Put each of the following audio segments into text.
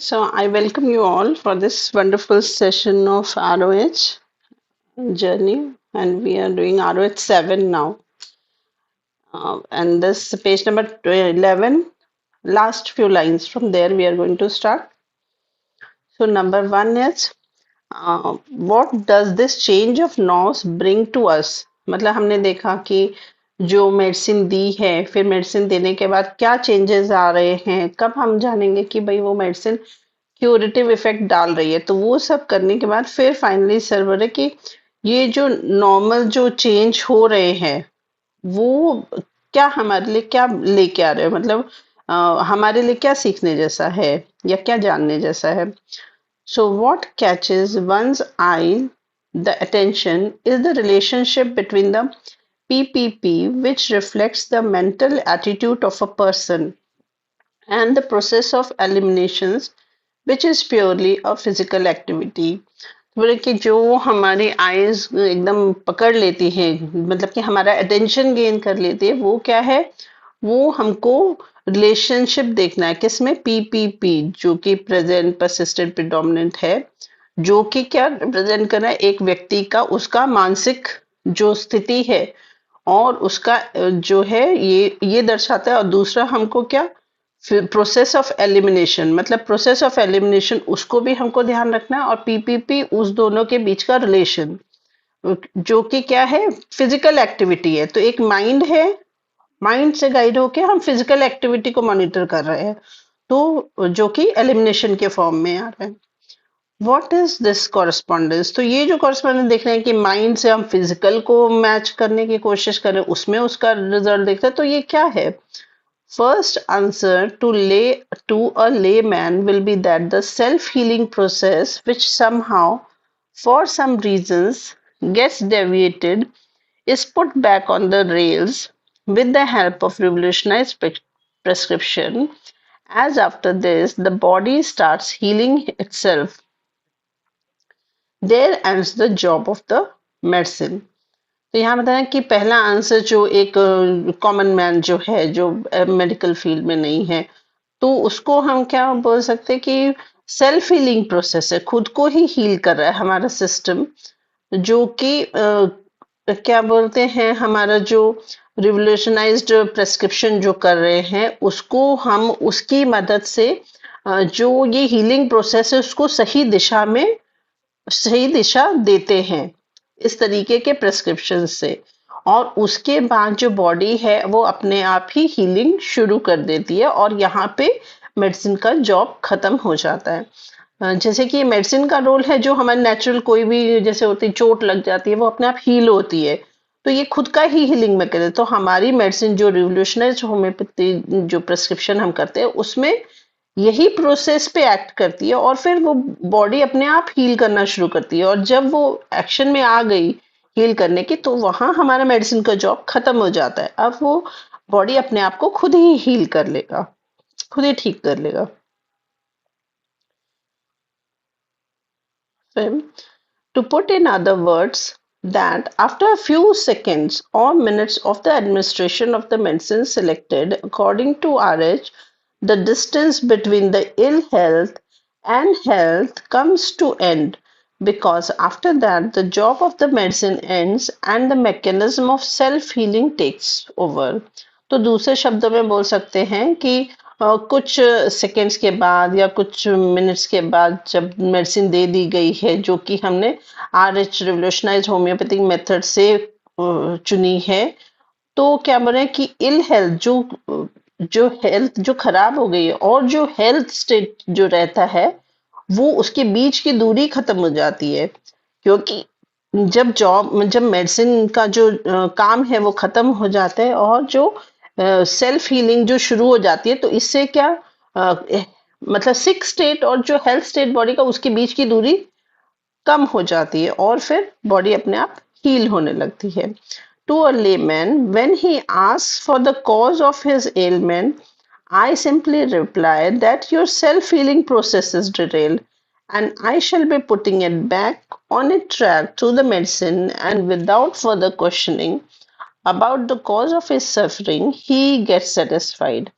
So, I welcome you all for this wonderful session of ROH journey, and we are doing ROH 7 now. And this page number 11, last few lines from there, we are going to start. So, number one is what does this change of norms bring to us? मतलब हमने देखा कि जो medicine दी है, फिर medicine देने के बाद क्या चेंजेस आ रहे हैं, कब हम जानेंगे कि भाई वो मेडिसिन क्यूरेटिव इफेक्ट डाल रही है। तो वो सब करने के बाद फिर फाइनली सर बोले कि ये जो नॉर्मल जो चेंज हो रहे हैं वो क्या हमारे लिए क्या लेके आ रहे हैं, मतलब हमारे लिए क्या सीखने जैसा है या क्या जानने जैसा है। So, what catches one's eye, the attention, is the relationship between the PPP, which reflects the mental attitude of a person, and the process of eliminations, which is purely a physical activity. बोले कि जो हमारी eyes एकदम पकड़ लेती है, मतलब कि हमारा अटेंशन गेन कर लेती है, वो क्या है? वो हमको रिलेशनशिप देखना है किसमें? पीपीपी, जो कि प्रेजेंट परसिस्टेंट प्रिडोमिनेंट है, जो कि क्या रिप्रेजेंट कर रहा है? एक व्यक्ति का, उसका मानसिक जो स्थिति है और उसका जो है ये दर्शाता है। और दूसरा हमको क्या? प्रोसेस ऑफ एलिमिनेशन, मतलब प्रोसेस ऑफ एलिमिनेशन उसको भी हमको ध्यान रखना है, और पीपीपी उस दोनों के बीच का रिलेशन, जो कि क्या है? फिजिकल एक्टिविटी है। तो एक माइंड है, माइंड से गाइड होके हम फिजिकल एक्टिविटी को मॉनिटर कर रहे हैं, तो जो कि एलिमिनेशन के फॉर्म में आ रहा है। What is this correspondence? तो ये जो कॉरेस्पॉन्डेंस देख रहे हैं कि माइंड से हम फिजिकल को मैच करने की कोशिश करें, उसमें उसका रिजल्ट देखते हैं, तो ये क्या है? First answer to a layman will be that the self-healing process, which somehow, for some reasons, gets deviated, is put back on the rails with the help of revolutionized prescription. As after this, the body starts healing itself. There ends the job of the medicine. तो यहाँ बताया कि पहला answer जो एक common man जो है, जो मेडिकल फील्ड में नहीं है, तो उसको हम क्या बोल सकते हैं कि सेल्फ हीलिंग प्रोसेस है, खुद को ही हील कर रहा है हमारा सिस्टम, जो कि क्या बोलते हैं, हमारा जो रिवोल्यूशनाइज्ड प्रेस्क्रिप्शन जो कर रहे हैं, उसको हम उसकी मदद से जो ये हीलिंग प्रोसेस है उसको सही दिशा देते हैं इस तरीके के प्रेस्क्रिप्शन से। और उसके बाद जो बॉडी है वो अपने आप ही हीलिंग शुरू कर देती है, और यहाँ पे मेडिसिन का जॉब खत्म हो जाता है। जैसे कि मेडिसिन का रोल है, जो हमारे नेचुरल कोई भी जैसे होती चोट लग जाती है वो अपने आप हील होती है, तो ये खुद का ही हीलिंग में करे। तो हमारी मेडिसिन जो रिवोल्यूशनरी होम्योपैथी जो प्रेस्क्रिप्शन हम करते हैं उसमें यही प्रोसेस पे एक्ट करती है, और फिर वो बॉडी अपने आप हील करना शुरू करती है। और जब वो एक्शन में आ गई हील करने की, तो वहां हमारा मेडिसिन का जॉब खत्म हो जाता है। अब वो बॉडी अपने आप को खुद ही हील कर लेगा, खुद ही ठीक कर लेगा। फिर, to put in other words, that after a few seconds or minutes of the administration of the medicine selected according to RH, the distance between the ill health and health comes to end, because after that the job of the medicine ends and the mechanism of self healing takes over. तो दूसरे शब्दों में बोल सकते हैं कि कुछ seconds के बाद या कुछ मिनट्स के बाद जब मेडिसिन दे दी गई है, जो कि हमने RH रिवोल्यूशनाइज्ड होम्योपैथिक मेथड से चुनी है, तो क्या बोले कि इल हेल्थ जो हेल्थ जो खराब हो गई है और जो हेल्थ स्टेट जो रहता है, वो उसके बीच की दूरी खत्म हो जाती है। क्योंकि जब मेडिसिन का जो काम है वो खत्म हो जाता है, और जो सेल्फ हीलिंग जो शुरू हो जाती है, तो इससे क्या मतलब सिक स्टेट और जो हेल्थ स्टेट बॉडी का, उसके बीच की दूरी कम हो जाती है, और फिर बॉडी अपने आप हील होने लगती है। To a layman, when he asks for the cause of his ailment, I simply reply that your self-healing process is derailed, and I shall be putting it back on its track through the medicine, and without further questioning about the cause of his suffering, he gets satisfied.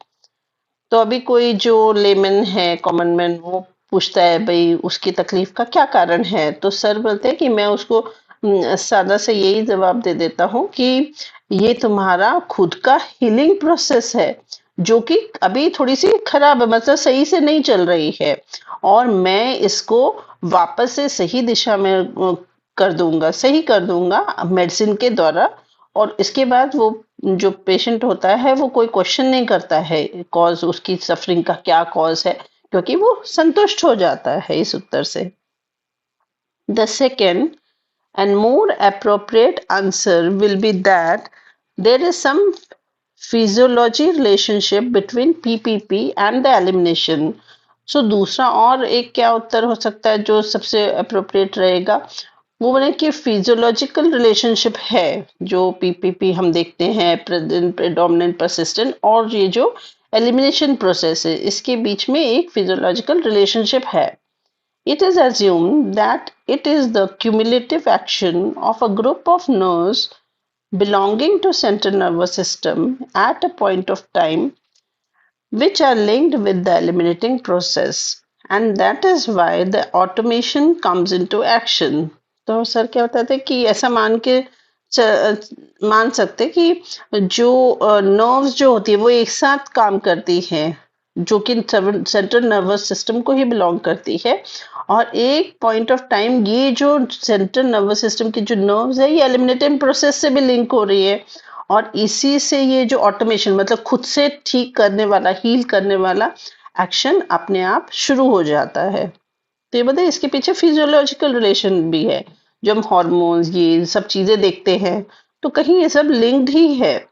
तो अभी कोई जो lemon है, common man, वो पूछता है भाई उसकी तकलीफ का क्या कारण है, तो सर बोलते हैं कि मैं उसको सादा से यही जवाब दे देता हूँ कि ये तुम्हारा खुद का हीलिंग प्रोसेस है, जो कि अभी थोड़ी सी खराब है, मतलब सही से नहीं चल रही है, और मैं इसको वापस से सही दिशा में कर दूंगा, सही कर दूंगा मेडिसिन के द्वारा। और इसके बाद वो जो पेशेंट होता है वो कोई क्वेश्चन नहीं करता है कॉज, उसकी सफरिंग का क्या कॉज है, क्योंकि वो संतुष्ट हो जाता है इस उत्तर से। The second and more appropriate answer will be that there is some physiology relationship between PPP and the elimination. So दूसरा और एक क्या उत्तर हो सकता है जो सबसे अप्रोप्रिएट रहेगा, वो बोले कि फिजियोलॉजिकल रिलेशनशिप है जो पीपीपी हम देखते हैं, प्रेजेंट, प्रेडोमिनेंट, परसिस्टेंट, और ये जो एलिमिनेशन प्रोसेस है इसके बीच में एक फिजियोलॉजिकल रिलेशनशिप है। It is assumed that it is the cumulative action of a group of nerves belonging to central nervous system at a point of time which are linked with the eliminating process, and that is why the automation comes into action. तो sir क्या बताते हैं कि ऐसा मान सकते कि जो नर्व्स जो होती है वो एक साथ काम करती हैं, जो कि सेंट्रल नर्वस सिस्टम को ही बिलोंग करती है, और एक पॉइंट ऑफ टाइम ये जो सेंट्रल नर्वस सिस्टम की जो नर्व्स है ये एलिमिनेटिंग प्रोसेस से भी लिंक हो रही है, और इसी से ये जो ऑटोमेशन मतलब खुद से ठीक करने वाला, हील करने वाला एक्शन अपने आप शुरू हो जाता है। तो ये बताइए इसके पीछे फिजियोलॉजिकल रिलेशन भी है, जो हम हार्मोन्स ये सब चीजें देखते हैं तो कहीं ये सब लिंक्ड ही है।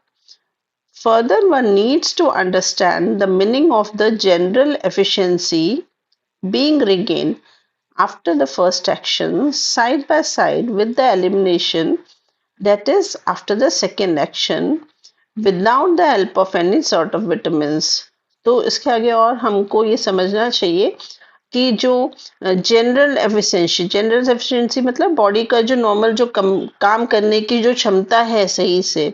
Further, one needs to understand the meaning of the general efficiency being regained after the first action side by side with the elimination, that is after the second action, without the help of any sort of vitamins. तो इसके आगे और हमको ये समझना चाहिए कि जो जनरल एफिशिएंसी मतलब बॉडी का जो नॉर्मल जो काम करने की जो क्षमता है सही से,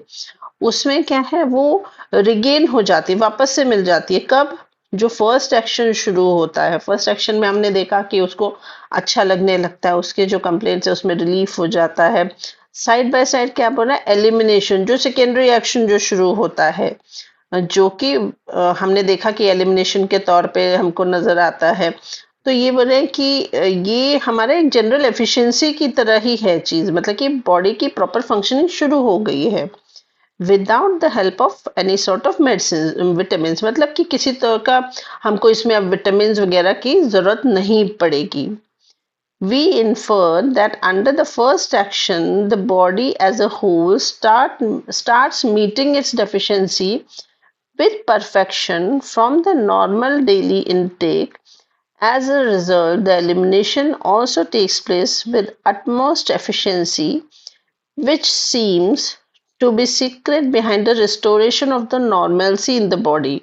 उसमें क्या है वो रिगेन हो जाती है, वापस से मिल जाती है। कब? जो फर्स्ट एक्शन शुरू होता है, फर्स्ट एक्शन में हमने देखा कि उसको अच्छा लगने लगता है, उसके जो कंप्लेंट्स है उसमें रिलीफ हो जाता है। साइड बाय साइड क्या बोल रहा है, एलिमिनेशन जो सेकेंडरी एक्शन जो शुरू होता है, जो कि हमने देखा कि एलिमिनेशन के तौर पे हमको नजर आता है। तो ये बोले कि ये हमारे एक जनरल एफिशिएंसी की तरह ही है चीज, मतलब कि बॉडी की प्रॉपर फंक्शनिंग शुरू हो गई है without the help of any sort of medicine, vitamin, मतलब कि किसी तरह का हमको इसमें अब विटामिन वगैरह की जरूरत नहीं पड़ेगी। We infer that under the first action, the body as a whole starts meeting its deficiency with perfection from the normal daily intake. As a result, the elimination also takes place with utmost efficiency, which seems to be secret behind the restoration of the normalcy in the body.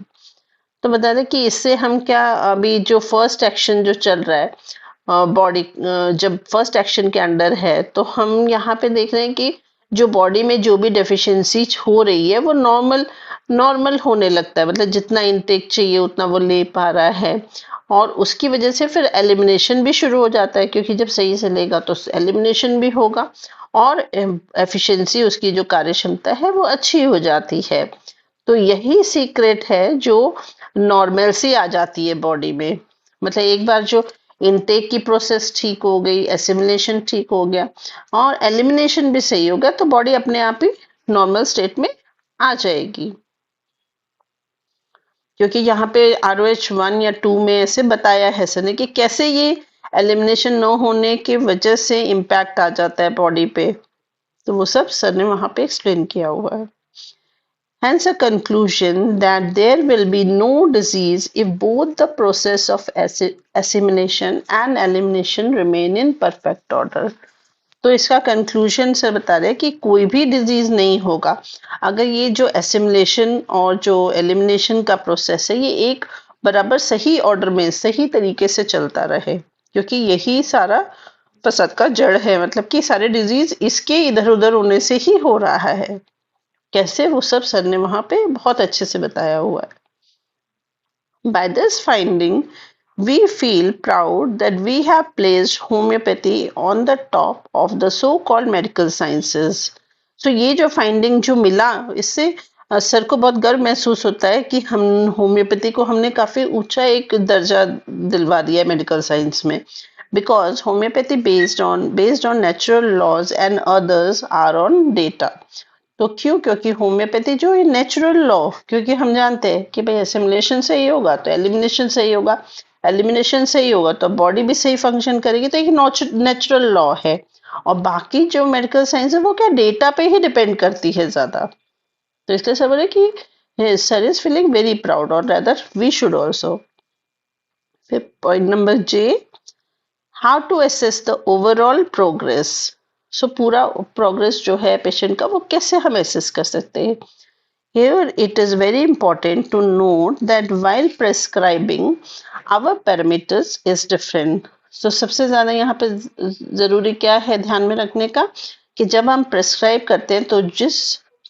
तो बता दें कि इससे हम क्या, अभी जो first action जो चल रहा है बॉडी, जब फर्स्ट एक्शन के अंडर है तो हम यहाँ पे देख रहे हैं कि जो बॉडी में जो भी डेफिशिएंसी हो रही है वो नॉर्मल नॉर्मल होने लगता है, मतलब जितना इनटेक चाहिए उतना वो ले पा रहा है, और उसकी वजह से फिर एलिमिनेशन भी शुरू हो जाता है, क्योंकि जब सही से लेगा तो एलिमिनेशन भी होगा और एफिशिएंसी उसकी जो कार्य क्षमता है वो अच्छी हो जाती है। तो यही सीक्रेट है जो नॉर्मलसी आ जाती है बॉडी में, मतलब एक बार जो इनटेक की प्रोसेस ठीक हो गई, एसिमिलेशन ठीक हो गया और एलिमिनेशन भी सही हो गया, तो बॉडी अपने आप ही नॉर्मल स्टेट में आ जाएगी। क्योंकि यहाँ पे ROH1 या 2 में ऐसे बताया है सर ने कि कैसे ये एलिमिनेशन न होने की वजह से इम्पैक्ट आ जाता है बॉडी पे, तो वो सब सर ने वहां पे एक्सप्लेन किया हुआ है। Hence a conclusion that there will be no disease if both the process of assimilation and elimination remain in perfect order. तो इसका कंक्लूजन सर बता रहे हैं कि कोई भी डिजीज नहीं होगा अगर ये जो एसिमिलेशन और जो एलिमिनेशन का प्रोसेस है ये एक बराबर सही ऑर्डर में सही तरीके से चलता रहे, क्योंकि यही सारा फसाद का जड़ है, मतलब कि सारे डिजीज इसके इधर उधर होने से ही हो रहा है। कैसे, वो सब सर ने वहां पे बहुत अच्छे से बताया हुआ है। By this finding, we feel proud that we have placed homeopathy on the top of the so-called medical sciences. So ये जो फाइंडिंग जो मिला इससे सर को बहुत गर्व महसूस होता है कि हम होम्योपैथी को हमने काफी ऊंचा एक दर्जा दिलवा दिया है मेडिकल साइंस में because homeopathy based on natural laws and others are on data. तो क्यों? क्योंकि होम्योपैथी जो है नेचुरल लॉ, क्योंकि हम जानते हैं कि भाई एसिमिलेशन सही होगा तो एलिमिनेशन सही होगा, एलिमिनेशन सही होगा तो बॉडी भी सही फंक्शन करेगी, तो एक नेचुरल लॉ है। और बाकी जो मेडिकल साइंस है वो क्या डेटा पे ही डिपेंड करती है ज्यादा। तो इसलिए सब बोले कि sir is feeling very proud और रेदर वी शुड ऑल्सो। फिर point number J, how to assess the overall progress. So पूरा प्रोग्रेस जो है पेशेंट का वो कैसे हम असेस कर सकते हैं। Here it is very important to note that while prescribing, our parameters is different. So सबसे ज्यादा यहाँ पे जरूरी क्या है ध्यान में रखने का कि जब हम प्रेस्क्राइब करते हैं तो जिस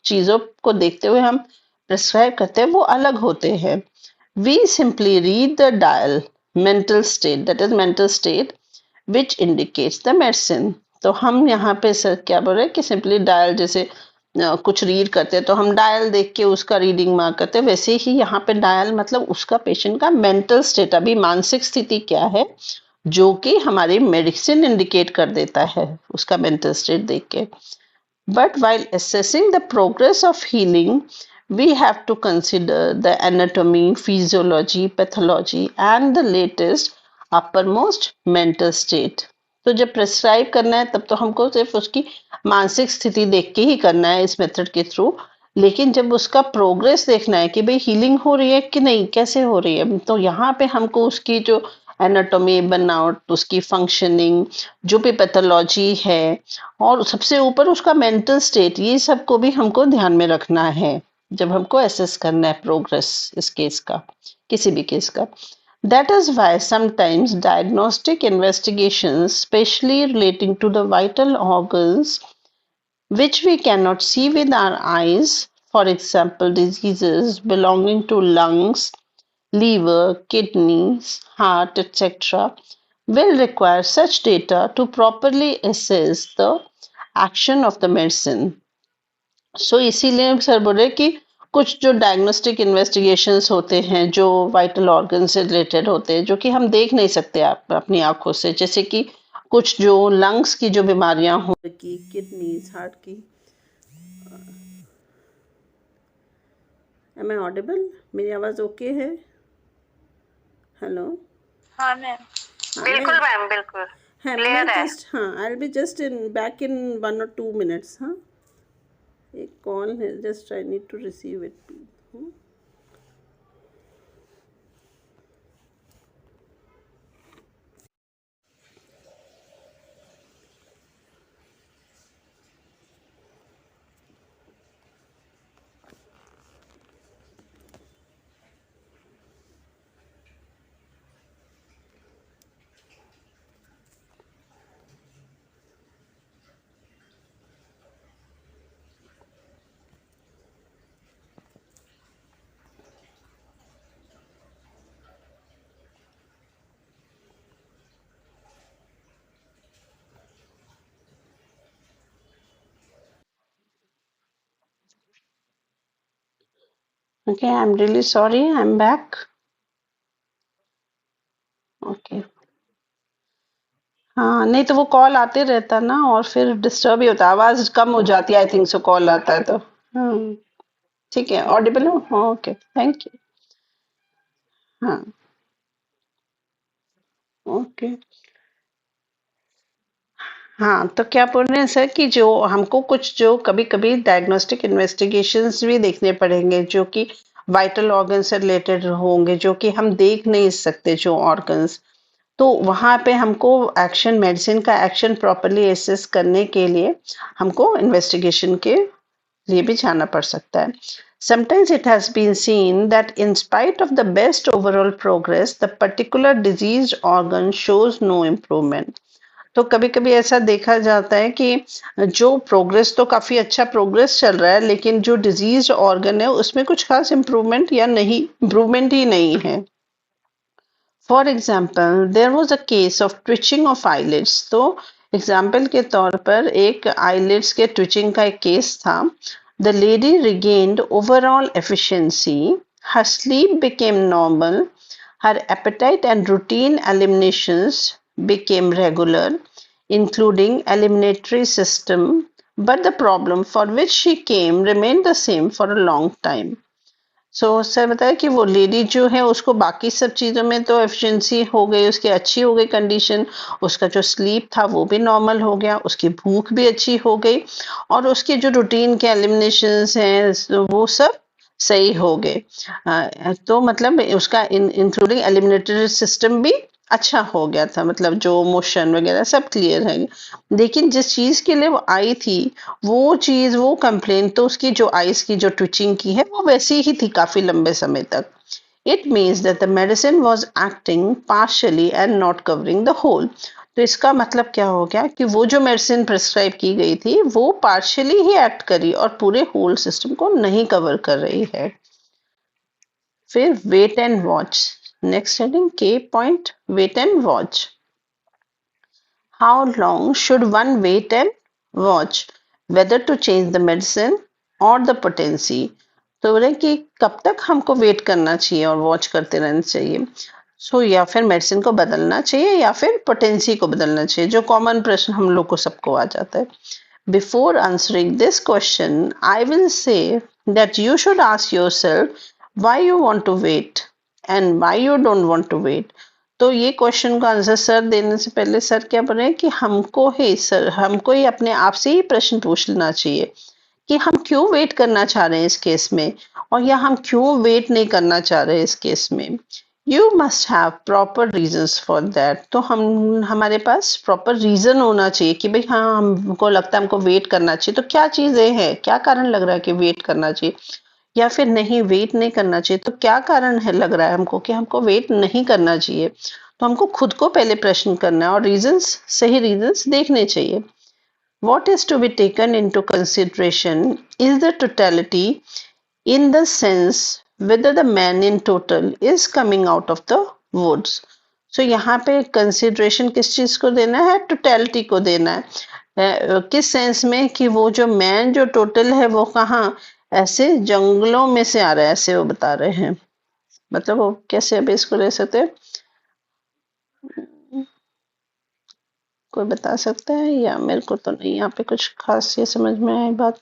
चीजों को देखते हुए हम प्रेस्क्राइब करते हैं वो अलग होते हैं। We simply read the dial mental state, that is mental state which indicates the medicine. तो हम यहाँ पे सर क्या बोल रहे हैं कि सिंपली डायल जैसे कुछ रीड करते हैं तो हम डायल देख के उसका रीडिंग मार्क करते हैं, वैसे ही यहाँ पे डायल मतलब उसका पेशेंट का मेंटल स्टेट, अभी मानसिक स्थिति क्या है जो कि हमारी मेडिसिन इंडिकेट कर देता है उसका मेंटल स्टेट देख के। But while assessing the progress of healing, we have to consider the anatomy, physiology, pathology, and the latest uppermost mental state. तो जब प्रेस्क्राइब करना है तब तो हमको सिर्फ उसकी मानसिक स्थिति देख के ही करना है इस मेथड के थ्रू, लेकिन जब उसका प्रोग्रेस देखना है कि भाई हीलिंग हो रही है कि नहीं, कैसे हो रही है, तो यहाँ पे हमको उसकी जो एनाटॉमी बनावट, उसकी फंक्शनिंग, जो भी पैथोलॉजी है और सबसे ऊपर उसका मेंटल स्टेट, ये सबको भी हमको ध्यान में रखना है जब हमको असेस करना है प्रोग्रेस इस केस का, किसी भी केस का। That is why sometimes diagnostic investigations, especially relating to the vital organs which we cannot see with our eyes, for example, diseases belonging to lungs, liver, kidneys, heart, etc., will require such data to properly assess the action of the medicine. So इसीलिए sir बोले कि कुछ जो diagnostic investigations होते हैं जो vital organ से related होते हैं जो कि हम देख नहीं सकते आप अपनी आंखों से, जैसे कि कुछ जो लंग्स की जो बीमारियां हो की, किडनीज, हार्ट की। Am I audible? मेरी आवाज ओके है? हेलो? हाँ मैम, हाँ बिल्कुल मैम, बिल्कुल हाँ क्लियर है। जस्ट हाँ I will be just in back in 1 or 2 minutes। हाँ एक कॉल है, just I need to receive it. Okay, I'm really sorry, I'm back. Okay. हाँ नहीं तो वो कॉल आते रहता ना और फिर डिस्टर्ब ही होता, आवाज कम हो जाती है आई थिंक सो, कॉल आता है तो। हाँ ठीक है, ऑडिबल हो? हाँ ओके, थैंक यू। हाँ ओके। हाँ तो क्या बोल रहे हैं सर कि जो हमको कुछ जो कभी कभी डायग्नोस्टिक इन्वेस्टिगेशंस भी देखने पड़ेंगे जो कि वाइटल ऑर्गन से रिलेटेड होंगे जो कि हम देख नहीं सकते जो ऑर्गन्स, तो वहां पे हमको एक्शन, मेडिसिन का एक्शन प्रॉपरली एसेस करने के लिए हमको इन्वेस्टिगेशन के लिए भी जाना पड़ सकता है। Sometimes it has been seen that in spite of the best overall progress, the particular diseased organ shows no improvement. तो कभी कभी ऐसा देखा जाता है कि जो प्रोग्रेस तो काफी अच्छा प्रोग्रेस चल रहा है लेकिन जो डिजीज ऑर्गन है उसमें कुछ खास इम्प्रूवमेंट या नहीं, इम्प्रूवमेंट ही नहीं है। For example there was a case of twitching of eyelids. तो एग्जाम्पल के तौर पर एक आईलिड्स के ट्विचिंग का एक केस था। The lady regained overall efficiency, her sleep became normal, her appetite and routine eliminations became regular, including eliminatory system, but the problem for which she came remained the same for a long time. So sir बताया कि वो lady जो है उसको बाकी सब चीज़ों में तो एफिशिएंसी हो गई, उसकी अच्छी हो गई कंडीशन, उसका जो स्लीप था वो भी नॉर्मल हो गया, उसकी भूख भी अच्छी हो गई और उसके जो रूटीन के एलिमिनेशंस हैं वो सब सही हो गए। तो मतलब उसका इंक्लूडिंग एलिमिनेटरी सिस्टम भी अच्छा हो गया था, मतलब जो मोशन वगैरह सब क्लियर है। लेकिन जिस चीज़ के लिए वो आई थी वो चीज़, वो कंप्लेंट तो उसकी जो आइज़ की जो ट्विचिंग की है वो वैसी ही थी काफ़ी लंबे समय तक। It means that the medicine was acting partially and not covering the whole. तो इसका मतलब क्या हो गया कि वो जो मेडिसिन प्रिस्क्राइब की गई थी वो पार्शियली ही एक्ट करी और पूरे होल सिस्टम को नहीं कवर कर रही है। फिर wait and watch, next heading के point, wait and watch. How long should one wait and watch whether to change the medicine or the potency? तो बोले कि कब तक हमको वेट करना चाहिए और वॉच करते रहना चाहिए। या फिर मेडिसिन को बदलना चाहिए या फिर पोटेंसी को बदलना चाहिए, जो कॉमन प्रश्न हम लोग को सबको आ जाता है। Before answering this question I will say that you should ask yourself why you want to wait and why you don't want to wait. तो ये क्वेश्चन का आंसर सर देने से पहले सर क्या बोल रहे हैं कि हमको ही अपने आप से ही प्रश्न पूछ लेना चाहिए कि हम क्यों वेट करना चाह रहे हैं इस केस में, और या हम क्यों वेट नहीं करना चाह रहे हैं इस केस में। You must have proper reasons for that. तो हमारे पास प्रॉपर रीजन होना चाहिए कि भाई हाँ हमको लगता है हमको वेट करना चाहिए, तो क्या चीजें हैं, क्या कारण लग रहा है कि वेट करना चाहिए, या फिर नहीं वेट नहीं करना चाहिए तो क्या कारण है लग रहा है हमको कि हमको वेट नहीं करना चाहिए। तो हमको खुद को पहले प्रश्न करना है और रीजंस, सही रीजंस देखने चाहिए। What is to be taken into consideration is the totality, in the sense whether the man in total is coming out of the woods. So यहाँ पे कंसिडरेशन किस चीज को देना है, टोटलिटी को देना है। किस सेंस में कि वो जो मैन जो टोटल है वो कहाँ, ऐसे जंगलों में से आ रहा है, ऐसे वो बता रहे हैं। मतलब वो कैसे अब इसको ले सकते हैं, कोई बता सकता है, या मेरे को तो नहीं यहाँ पे कुछ खास ये समझ में आई बात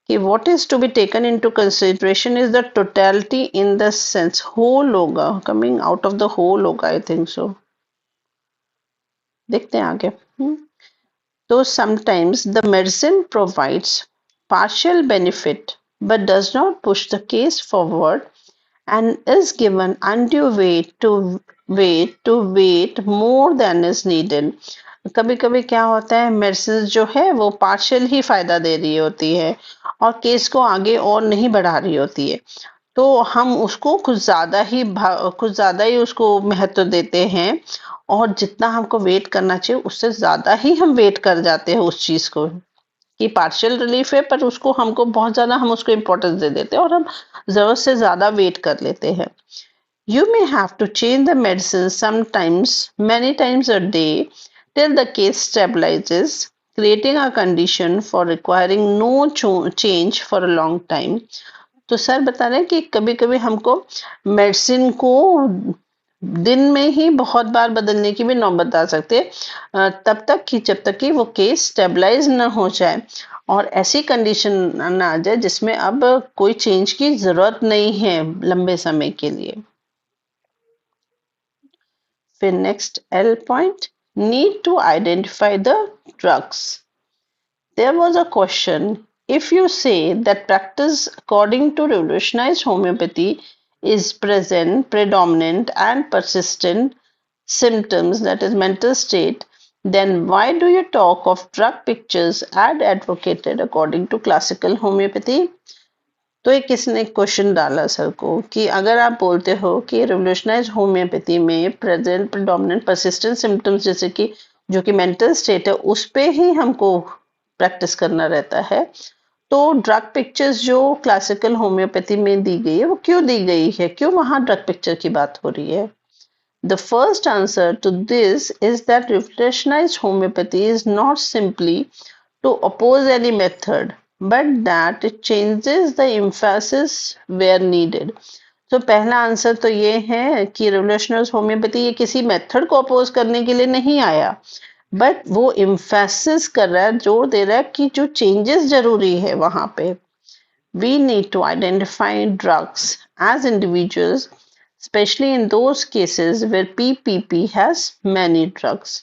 कि what is to be taken into consideration is the totality, in the sense whole होगा, coming out of the whole होगा, I think so। देखते हैं आगे। तो sometimes the medicine provides partial benefit but does not push the case forward and is given undue weight more than is needed। कभी कभी क्या होता है, मेडिसिन जो है वो पार्शियल ही फायदा दे रही होती है और केस को आगे और नहीं बढ़ा रही होती है, तो हम उसको कुछ ज्यादा ही उसको महत्व देते हैं और जितना हमको वेट करना चाहिए उससे ज्यादा ही हम वेट कर जाते हैं उस चीज को कि पार्शियल रिलीफ है, पर उसको हमको बहुत ज्यादा हम उसको इम्पोर्टेंस दे देते हैं और हम जरूरत से ज्यादा वेट कर लेते हैं। You may have to change the medicine sometimes, many times a day, till the case stabilizes, creating a condition for requiring no change for a long time। तो सर बता रहे हैं कि कभी कभी हमको मेडिसिन को दिन में ही बहुत बार बदलने की भी नौबत आ सकती है, तब तक कि जब तक कि वो केस स्टेबलाइज ना हो जाए और ऐसी कंडीशन ना आ जाए जिसमें अब कोई चेंज की जरूरत नहीं है लंबे समय के लिए। फिर next L point, need to identify the drugs. There was a question, if you say that practice according to revolutionized homeopathy is present, predominant, and persistent symptoms, that is mental state, then why do you talk of drug pictures as advocated according to classical homeopathy? तो एक किसने question डाला sir को कि अगर आप बोलते हो कि रिवोल्यूशनाइज होम्योपैथी में प्रेजेंट प्रेडोमिनेंट परसिस्टेंट सिम्टम्स जैसे कि जो कि मेंटल स्टेट है उस पे ही हमको प्रैक्टिस करना रहता है, तो ड्रग पिक्चर्स जो क्लासिकल होम्योपैथी में दी गई है वो क्यों दी गई है, क्यों वहां ड्रग पिक्चर की बात हो रही है। The first answer to this is that revolutionized homeopathy is not simply to oppose any method, but that it changes the emphasis where needed. तो पहला आंसर तो ये है कि रिवोल्यूशनरी होम्योपैथी ये किसी मेथड को अपोज करने के लिए नहीं आया, बट वो इम्फेसिस कर रहा है, जोर दे रहा है कि जो चेंजेस जरूरी है वहां पे. We need to identify drugs as individuals, especially in those cases where PPP has many drugs.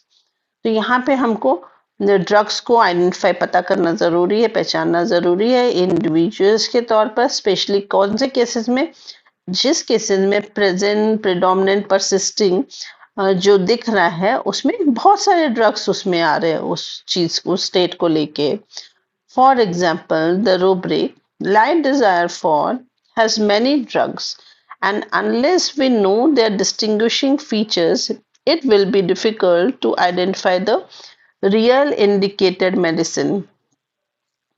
तो यहाँ पे हमको ड्रग्स को आइडेंटिफाई पता करना जरूरी है, पहचानना जरूरी है इंडिविजुअल्स के तौर पर, स्पेशली कौन से केसेस में, जिस केसेस में प्रेजेंट प्रिडोमिनेंट परसिस्टिंग जो दिख रहा है उसमें बहुत सारे ड्रग्स उसमें आ रहे हैं उस चीज को, स्टेट को लेके. For example, the rubric light desire for has many drugs, and unless we know their distinguishing features, it will be difficult to identify the real indicated medicine.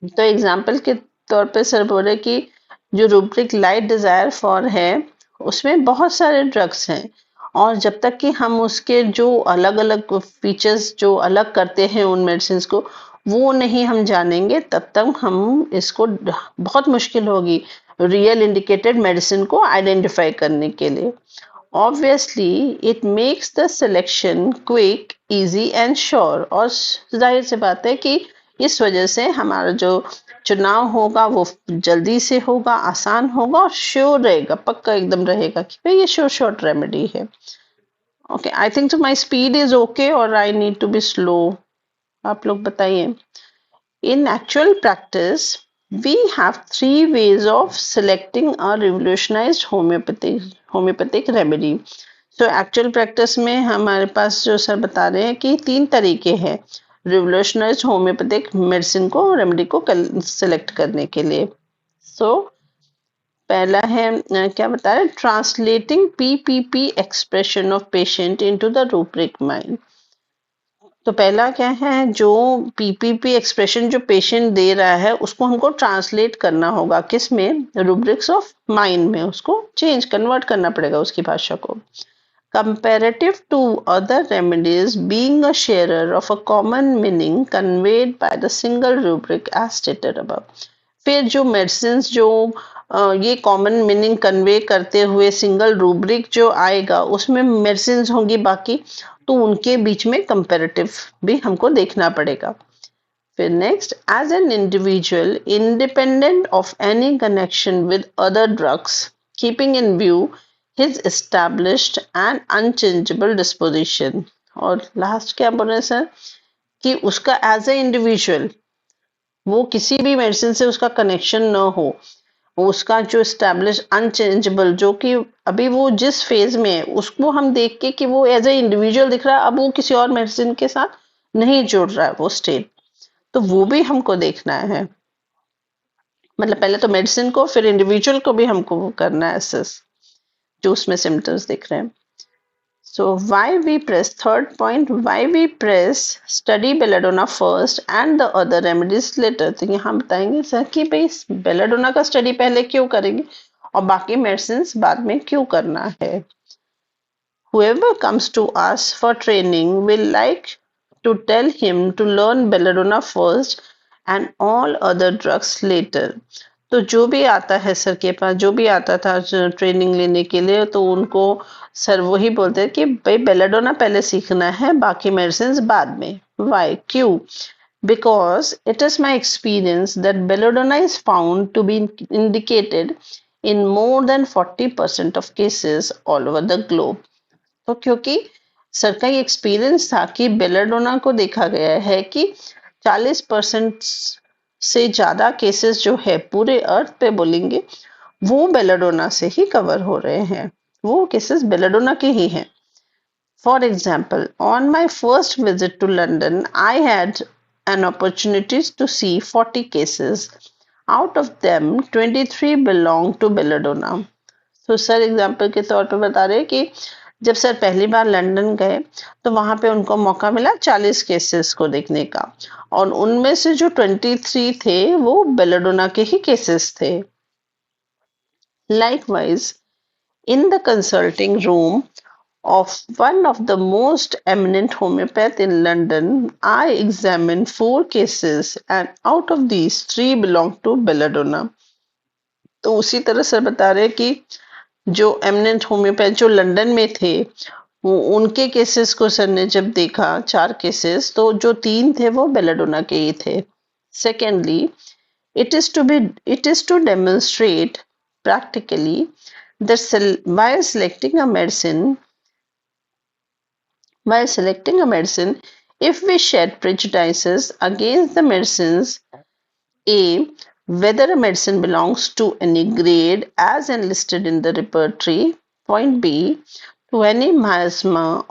तो एग्जाम्पल के तौर पे सर बोल रहे कि जो रूब्रिक लाइट डिजायर फॉर है उसमें बहुत सारे ड्रग्स हैं, और जब तक कि हम उसके जो अलग अलग फीचर्स जो अलग करते हैं उन मेडिसिन को वो नहीं हम जानेंगे, तब तक हम इसको बहुत मुश्किल होगी रियल इंडिकेटेड मेडिसिन को आइडेंटिफाई करने के लिए. Obviously it makes the selection quick, easy and sure, और जाहिर सी बात है कि इस वजह से हमारा जो चुनाव होगा वो जल्दी से होगा, आसान होगा और श्योर रहेगा, पक्का एकदम रहेगा कि भाई ये श्योर शॉर्ट रेमेडी है. Okay, I think so my speed is okay और I need to be slow. आप लोग बताइए. In actual practice, we have three ways of selecting a revolutionized homeopathic remedy. So actual practice में हमारे पास जो sir बता रहे हैं कि तीन तरीके हैं revolutionized homeopathic medicine को, रेमेडी को सेलेक्ट करने के लिए. So पहला है क्या बता रहे हैं, translating PPP expression of patient into the rubric mind. तो पहला क्या है, जो पीपीपी एक्सप्रेशन जो पेशेंट दे रहा है उसको हमको ट्रांसलेट करना होगा किस में, रूब्रिक्स ऑफ माइंड में, उसको चेंज कन्वर्ट करना पड़ेगा उसकी भाषा को. Comparative to other remedies being a sharer of a common meaning conveyed by the single rubric as stated above. फिर जो मेडिसिन जो ये कॉमन मीनिंग कन्वे करते हुए सिंगल रूब्रिक जो आएगा उसमें मेडिसिन होंगी बाकी, तो उनके बीच में कंपैरेटिव भी हमको देखना पड़ेगा. फिर next, as an individual independent of any connection with other drugs keeping in view his established and unchangeable disposition. और लास्ट क्या बोल रहे हैं सर कि उसका एज ए इंडिविजुअल वो किसी भी मेडिसिन से उसका कनेक्शन न हो, उसका जो एस्टैब्लिश अनचेंजेबल, जो कि अभी वो जिस फेज में है उसको हम देख के कि वो एज ए इंडिविजुअल दिख रहा है, अब वो किसी और मेडिसिन के साथ नहीं जुड़ रहा है वो स्टेट, तो वो भी हमको देखना है. मतलब पहले तो मेडिसिन को, फिर इंडिविजुअल को भी हमको वो करना है एसेस जो उसमें सिम्टम्स दिख रहे हैं. So why we press, third point, why we press study belladonna first and the other remedies later. तो यहाँ बताएंगे सर कि भाई बेलाडोना का स्टडी पहले क्यों करेंगे और बाकी मेडिसिन बाद में क्यों करना है. Whoever comes to us for training will like to tell him to learn belladonna first and all other drugs later. तो जो भी आता है सर के पास, जो भी आता था ट्रेनिंग लेने के लिए, तो उनको सर वही बोलते हैं कि भाई बेलाडोना पहले सीखना है, बाकी मेडिसिन बाद में. वाई, क्यों? Because it is my experience that belladonna is found to be indicated in more than 40% of cases all over the globe. तो क्योंकि सर का ये एक्सपीरियंस था कि बेलाडोना को देखा गया है कि 40% से ज्यादा केसेस जो है पूरे अर्थ पे बोलेंगे वो बेलाडोना से ही कवर हो रहे हैं, वो केसेस बेलाडोना के ही हैं. For example, on my first visit to London I had an opportunity to see 40 cases. Out of them, 23 belong to belladonna. तो सर एग्जाम्पल के तौर पे बता रहे हैं कि जब सर पहली बार लंदन गए तो वहां पे उनको मौका मिला 40 केसेस को देखने का, और उनमें से जो 23 थे वो बेलाडोना के ही केसेस थे. Likewise, in the consulting room, of one of the most eminent homeopath in London, I examined 4 cases, and out of these 3 belong to belladonna. तो उसी तरह सर बता रहे हैं कि जो एमिनेंट होम्योपैथ जो लंदन में थे, उनके केसेस को सर ने जब देखा, 4 केसेस, तो जो 3 थे वो बेलाडोना के ही थे. Secondly, it is to be it is to demonstrate practically that while selecting a medicine, if we shed prejudices against the medicines, a, whether a medicine belongs to any grade as enlisted in the repertory, point B, to any miasma,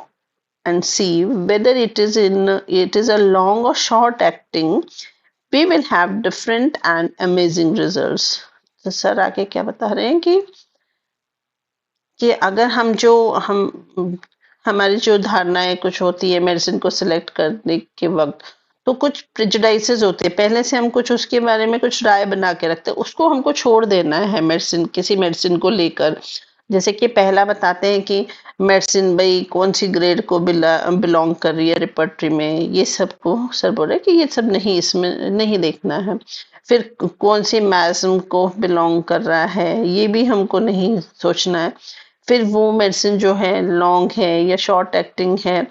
and C, whether it is a long or short acting, we will have different and amazing results. तो sir आगे क्या बता रहे हैं कि अगर हम हमारी जो धारणाएं कुछ होती है मेडिसिन को सिलेक्ट करने के वक्त, तो कुछ प्रेजुडाइसेस होते हैं, पहले से हम कुछ उसके बारे में कुछ राय बना के रखते हैं, उसको हमको छोड़ देना है मेडिसिन, किसी मेडिसिन को लेकर. जैसे कि पहला बताते हैं कि मेडिसिन भाई कौन सी ग्रेड को बिलोंग कर रही है रिपर्टरी में, ये सब को सर बोल रहे कि ये सब नहीं, इसमें नहीं देखना है. फिर कौन सी मैस्म को बिलोंग कर रहा है, ये भी हमको नहीं सोचना है. फिर वो मेडिसिन जो है लॉन्ग है या शॉर्ट एक्टिंग है,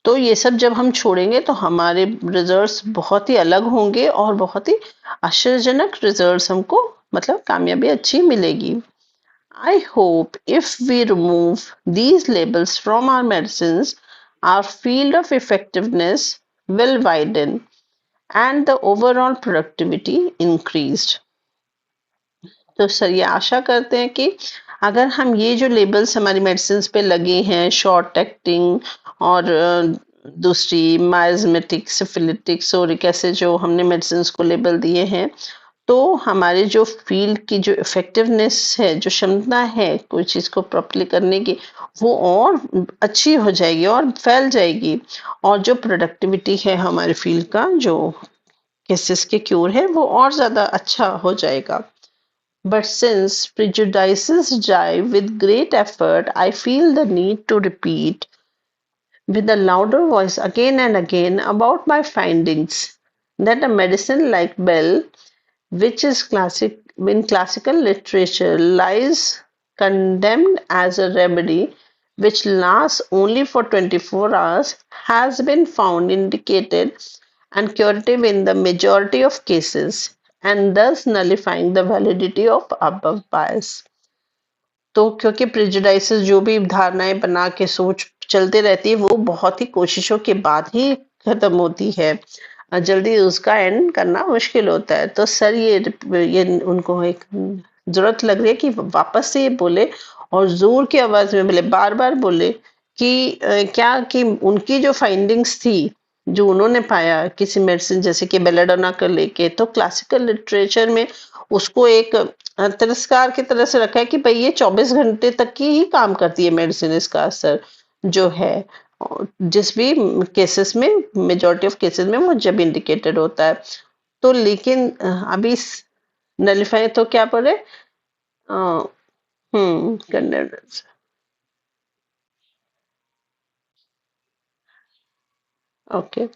तो ये सब जब हम छोड़ेंगे तो हमारे रिजल्ट्स बहुत ही अलग होंगे और बहुत ही आश्चर्यजनक रिजल्ट्स हमको, मतलब कामयाबी अच्छी मिलेगी. I hope if we remove these labels from our medicines, our field of effectiveness will widen and the overall productivity increased. तो सर ये आशा करते हैं कि अगर हम ये जो लेबल्स हमारी मेडिसिन पे लगे हैं, शॉर्ट एक्टिंग और दूसरी माइजमेटिक, सिफिलिटिक, सोरिक, ऐसे जो हमने मेडिसिन को लेबल दिए हैं, तो हमारे जो फील्ड की जो इफेक्टिवनेस है, जो क्षमता है कोई चीज को प्रॉपर्ली करने की, वो और अच्छी हो जाएगी और फैल जाएगी. और जो प्रोडक्टिविटी है हमारे फील्ड का, जो केसेस के क्योर है, वो और ज्यादा अच्छा हो जाएगा. But since prejudices die with great effort, I feel the need to repeat with a louder voice again and again about my findings that a medicine like Bell, which is in classical literature, lies condemned as a remedy which lasts only for 24 hours, has been found indicated and curative in the majority of cases, and thus nullifying the validity of above bias. तो क्योंकि प्रेजुडाइसेस जो भी धारणाएं बना के सोच चलते रहती है, वो बहुत ही कोशिशों के बाद ही खत्म होती है. जल्दी उसका एंड करना मुश्किल होता है. तो सर ये उनको एक जरूरत लग रही है कि वापस से ये बोले और जोर की आवाज में बोले, बार बार बोले कि क्या कि उनकी जो फाइंडिंग्स थी, जो उन्होंने पाया किसी मेडिसिन जैसे कि बेलाडोना को लेके, तो क्लासिकल लिटरेचर में उसको एक तिरस्कार की तरह से रखा है कि भाई ये 24 घंटे तक की ही काम करती है मेडिसिन, इसका असर जो है जिस भी केसेस में, मेजॉरिटी ऑफ केसेस में वो जब इंडिकेटेड होता है. तो लेकिन अभी नलिफाई तो क्या पड़े, कंडेम्ड. ओके.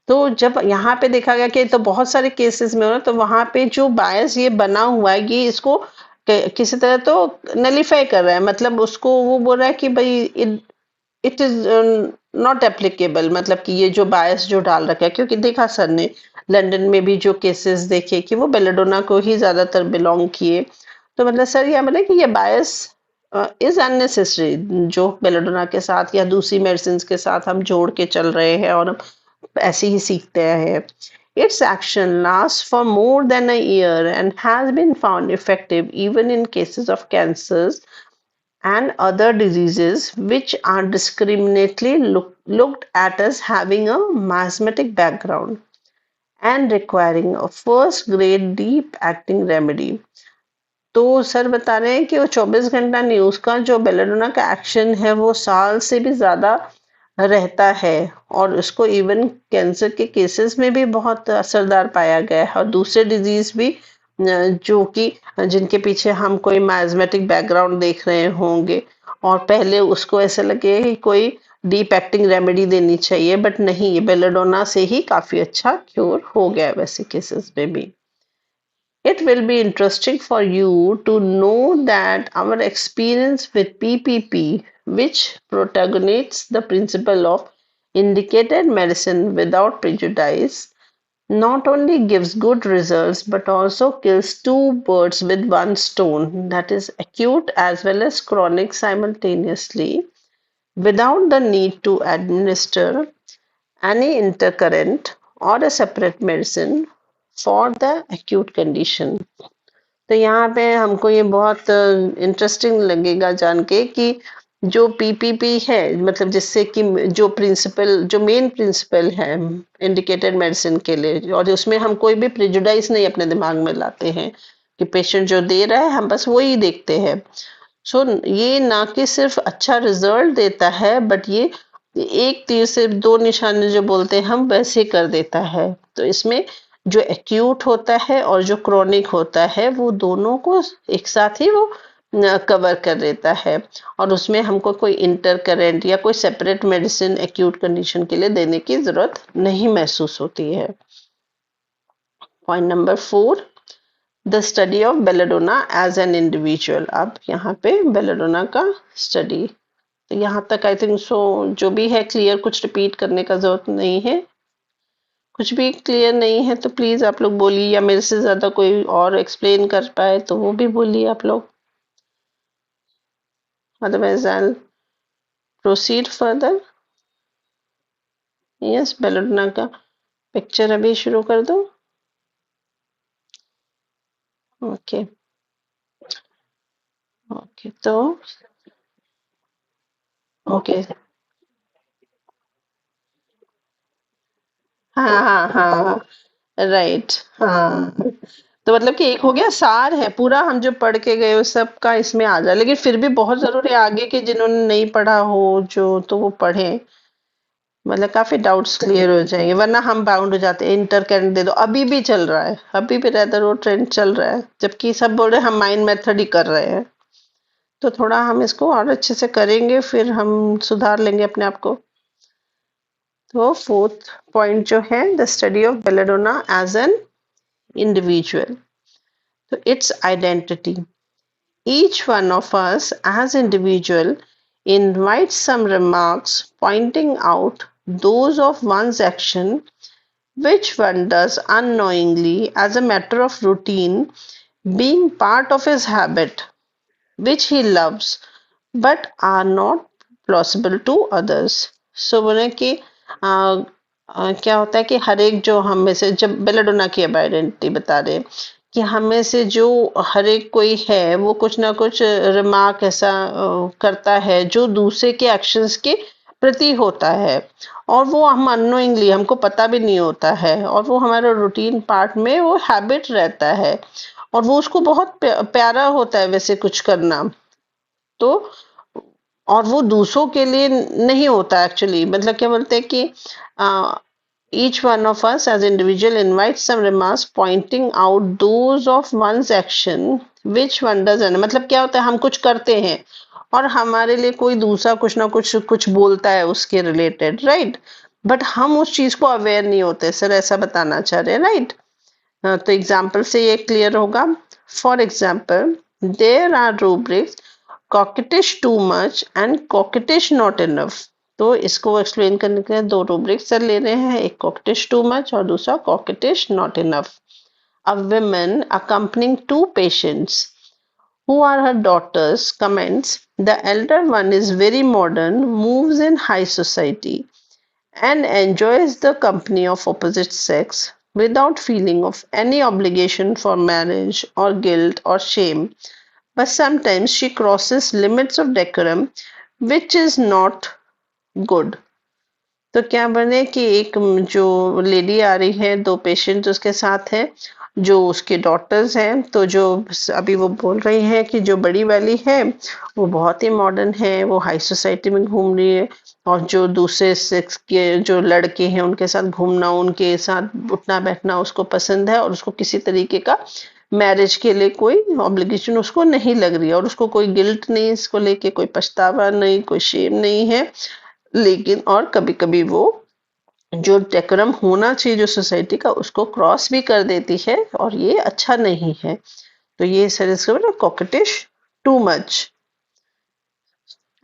तो जब यहाँ पे देखा गया कि तो बहुत सारे केसेस में हो रहा, तो वहां पे जो बायस ये बना हुआ है, ये इसको किसी तरह तो नलीफाई कर रहा है. मतलब उसको वो बोल रहा है कि भाई इट इज नॉट एप्लीकेबल, मतलब कि ये जो बायस जो डाल रखा है, क्योंकि देखा सर ने लंदन में भी जो केसेस देखे कि वो बेलाडोना को ही ज्यादातर बिलोंग किए. तो मतलब सर ये मतलब कि ये बायस इज अननेसेसरी, जो बेलाडोना के साथ या दूसरी मेडिसिन के साथ हम जोड़ के चल रहे हैं और हम ऐसे ही सीखते हैं. Its action lasts for more than a year and has been found effective even in cases of cancers and other diseases which are discriminately looked at as having a miasmatic background and requiring a first grade deep acting remedy. तो sir बता रहे हैं कि वो 24 घंटा नहीं, उसका जो बेलाडोना का एक्शन है वो साल से भी ज्यादा रहता है, और उसको इवन कैंसर के केसेस में भी बहुत असरदार पाया गया है, और दूसरे डिजीज भी जो कि जिनके पीछे हम कोई माइजमेटिक बैकग्राउंड देख रहे होंगे, और पहले उसको ऐसा लगे कि कोई डीप एक्टिंग रेमेडी देनी चाहिए, बट नहीं, ये बेलेडोना से ही काफी अच्छा क्योर हो गया है वैसे केसेस में भी. It will be interesting for you to know that our experience with PPP, which protagonists the principle of indicated medicine without prejudice, not only gives good results but also kills two birds with one stone, that is, acute as well as chronic simultaneously, without the need to administer any intercurrent or a separate medicine for the acute condition. तो यहाँ पे हमको ये बहुत interesting लगेगा जान के कि जो पीपीपी है, मतलब जिससे कि जो प्रिंसिपल, जो मेन प्रिंसिपल है इंडिकेटेड मेडिसिन के लिए, और उसमें हम कोई भी प्रिजुडाइज नहीं अपने दिमाग में लाते हैं कि पेशेंट जो दे रहा है हम बस वही देखते हैं. सो ये ना कि सिर्फ अच्छा रिजल्ट देता है, बट ये एक तीर से दो निशाने जो बोलते हैं हम वैसे कर देता है. तो इसमें जो एक्यूट होता है और जो क्रोनिक होता है वो दोनों को एक साथ ही वो कवर कर देता है, और उसमें हमको कोई इंटर करेंट या कोई सेपरेट मेडिसिन एक्यूट कंडीशन के लिए देने की जरूरत नहीं महसूस होती है. Point number 4, the study of belladonna as an individual. अब यहाँ पे बेलेडोना का स्टडी, तो यहाँ तक आई थिंक सो जो भी है क्लियर, कुछ रिपीट करने का जरूरत नहीं है. कुछ भी क्लियर नहीं है तो प्लीज आप लोग बोलिए, या मेरे से ज्यादा कोई और एक्सप्लेन कर पाए तो वो भी बोलिए आप लोग. Otherwise I proceed further. Yes, belladonna का पिक्चर अभी शुरू कर दो. ओके ओके, तो ओके, हाँ हाँ हाँ, राइट, हाँ. तो मतलब कि एक हो गया सार है पूरा, हम जो पढ़ के गए उस सब का इसमें आ जाए, लेकिन फिर भी बहुत जरूरी है आगे के जिन्होंने नहीं पढ़ा हो जो, तो वो पढ़े, मतलब काफी डाउट्स क्लियर हो जाएंगे, वरना हम बाउंड हो जाते हैं इंटर करंट दे दो, अभी भी चल रहा है, अभी भी रेदर वो ट्रेंड चल रहा है, जबकि सब बोल रहे हैं हम माइंड मेथड ही कर रहे हैं. तो थोड़ा हम इसको और अच्छे से करेंगे फिर हम सुधार लेंगे अपने आप को. तो फोर्थ पॉइंट जो है, the study of belladonna as an individual. तो its identity. Each one of us as individual invites some remarks pointing out those of one's action which one does unknowingly as a matter of routine, being part of his habit which he loves but are not plausible to others. So बोले कि क्या होता है कि हर एक जो हम में से, जब बेलेडोना की अब आइडेंटिटी बता रहे कि हम में से जो हर एक कोई है वो कुछ ना कुछ रिमार्क ऐसा करता है जो दूसरे के एक्शंस के प्रति होता है, और वो हम अननोइंगली, हमको पता भी नहीं होता है, और वो हमारा रूटीन पार्ट में वो हैबिट रहता है, और वो उसको बहुत प्यारा होता है वैसे कुछ करना. तो और वो दूसरों के लिए नहीं होता एक्चुअली, मतलब क्या बोलते हैं कि each one of us as individual invites some remarks pointing out those of one's action which one doesn't. मतलब क्या होता है, हम कुछ करते हैं और हमारे लिए कोई दूसरा कुछ ना कुछ कुछ बोलता है उसके रिलेटेड, राइट, बट हम उस चीज को अवेयर नहीं होते. सर ऐसा बताना चाह रहे हैं, राइट. तो एग्जाम्पल से ये क्लियर होगा. For example, there are rubrics coquettish too much and coquettish not enough. तो इसको एक्सप्लेन करने के लिए दो रूब्रिक्स सर ले रहे हैं, एक coquettish too much और दूसरा coquettish not enough. A woman accompanying two patients who are her daughters comments, the elder one is very modern, moves in high society, and enjoys the company of opposite sex without feeling of any obligation for marriage or guilt or shame, but sometimes she crosses limits of decorum, which is not good. तो क्या बने कि एक जो lady आ रही है, दो patient उसके साथ है, जो उसके डॉटर्स हैं, तो जो अभी वो बोल रही है कि जो बड़ी वाली है वो बहुत ही मॉडर्न है, वो हाई सोसाइटी में घूम रही है, और जो दूसरे सेक्स के जो लड़के हैं उनके साथ घूमना, उनके साथ उठना बैठना उसको पसंद है, और उसको किसी तरीके का मैरिज के लिए कोई ऑब्लिगेशन उसको नहीं लग रही है और उसको कोई गिल्ट नहीं, इसको लेके कोई पछतावा नहीं, कोई शेम नहीं है। लेकिन और कभी-कभी वो जो डेकोरम होना चाहिए जो सोसाइटी का, उसको क्रॉस भी कर देती है और ये अच्छा नहीं है। तो ये सर इसका coquettish, too much.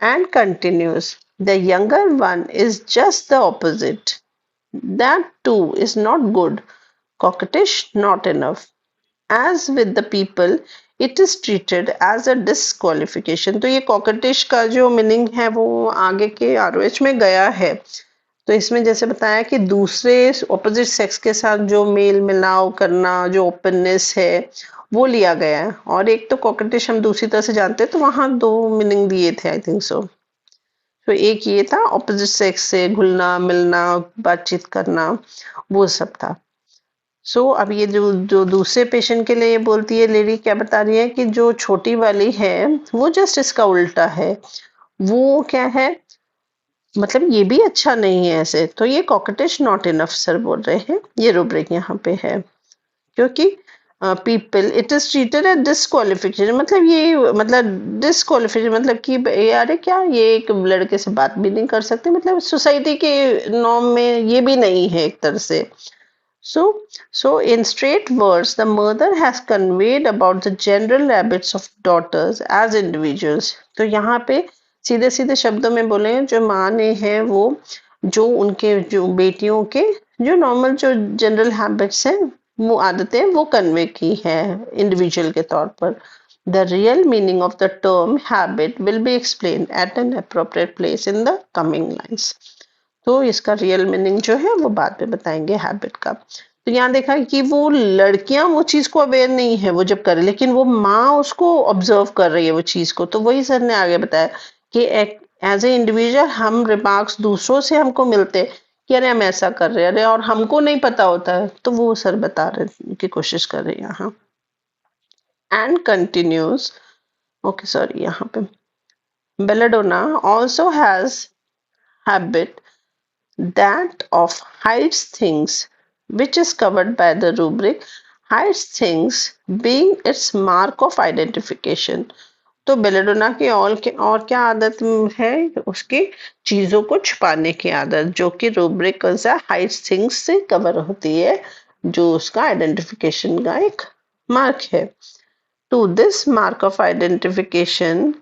And continues, the younger one is just the opposite. That too is not good, coquettish, not enough. As with the people, it is treated as a disqualification. तो ये coquettish का जो meaning है वो आगे के ROH में गया है। तो इसमें जैसे बताया कि दूसरे ऑपोजिट सेक्स के साथ जो मेल मिलाप करना, जो ओपननेस है, वो लिया गया है। और एक तो कॉकेटिश हम दूसरी तरह से जानते हैं, तो वहां दो मीनिंग दिए थे, आई थिंक सो। तो एक ये था ऑपोजिट सेक्स से घुलना मिलना, बातचीत करना, वो सब था। अब ये जो जो दूसरे पेशेंट के लिए ये बोलती है लेडी, क्या बता रही है कि जो छोटी वाली है वो जस्ट इसका उल्टा है। वो क्या है, मतलब ये भी अच्छा नहीं है ऐसे। तो ये कॉकेटिश नॉट इनफ सर बोल रहे हैं, ये रूब्रिक यहाँ पे है। क्योंकि people it is treated as disqualification, मतलब ये मतलब डिस्क्वालिफिकेशन मतलब कि यार क्या ये एक लड़के से बात भी नहीं कर सकते, मतलब सोसाइटी के नॉर्म में ये भी नहीं है एक तरह से। So, in straight words, the mother has conveyed about the general habits of daughters as individuals. तो यहाँ पे सीधे सीधे शब्दों में बोले, जो माँ ने है वो जो उनके जो बेटियों के जो नॉर्मल जो जनरल हैबिट्स हैं, वो आदतें वो कन्वे की है इंडिविजुअल के तौर पर। The real meaning of the term habit will be explained at an appropriate place in the coming lines. तो इसका रियल मीनिंग जो है वो बाद में बताएंगे हैबिट का। तो यहाँ देखा कि वो लड़कियां वो चीज को अवेयर नहीं है वो जब करे, लेकिन वो माँ उसको ऑब्जर्व कर रही है वो चीज को। तो वही सर ने आगे बताया कि एज ए इंडिविजुअल हम रिमार्क्स दूसरों से हमको मिलते कि अरे हम ऐसा कर रहे हैं, अरे और हमको नहीं पता होता है, तो वो सर बता रहे की कोशिश कर रहे हैं यहाँ। एंड कंटिन्यूज, ओके सॉरी, यहाँ पे belladonna also has habit that of hides things, which is covered by the rubric hides things being its mark of identification. तो बेलेडोना की और क्या आदत है, उसकी चीजों को छुपाने की आदत, जो कि रूब्रिक कौन सा हाइड्स थिंग्स से कवर होती है, जो उसका आइडेंटिफिकेशन का एक मार्क है। To this mark of identification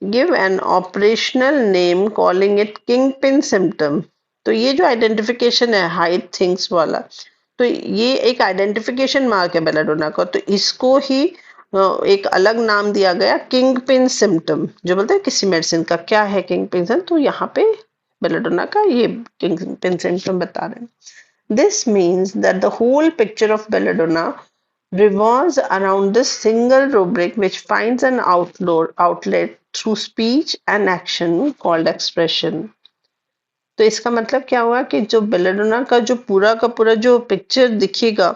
give an operational name calling it kingpin symptom. तो ये जो आइडेंटिफिकेशन है हाइड थिंग्स वाला, तो ये एक आइडेंटिफिकेशन मार्क है बेलाडोना का। तो इसको ही एक अलग नाम दिया गया किंग पिन सिम्टम। जो बोलते हैं किसी मेडिसिन का क्या है किंग पिन सिम्टम, तो यहाँ पे बेलाडोना का ये किंग पिन सिम्टम बता रहे हैं। This means that the whole picture of belladonna revolves around this single rubric which finds an outlet through speech and action called expression. तो इसका मतलब क्या हुआ कि जो बेलेडोना का जो पूरा का पूरा जो पिक्चर दिखेगा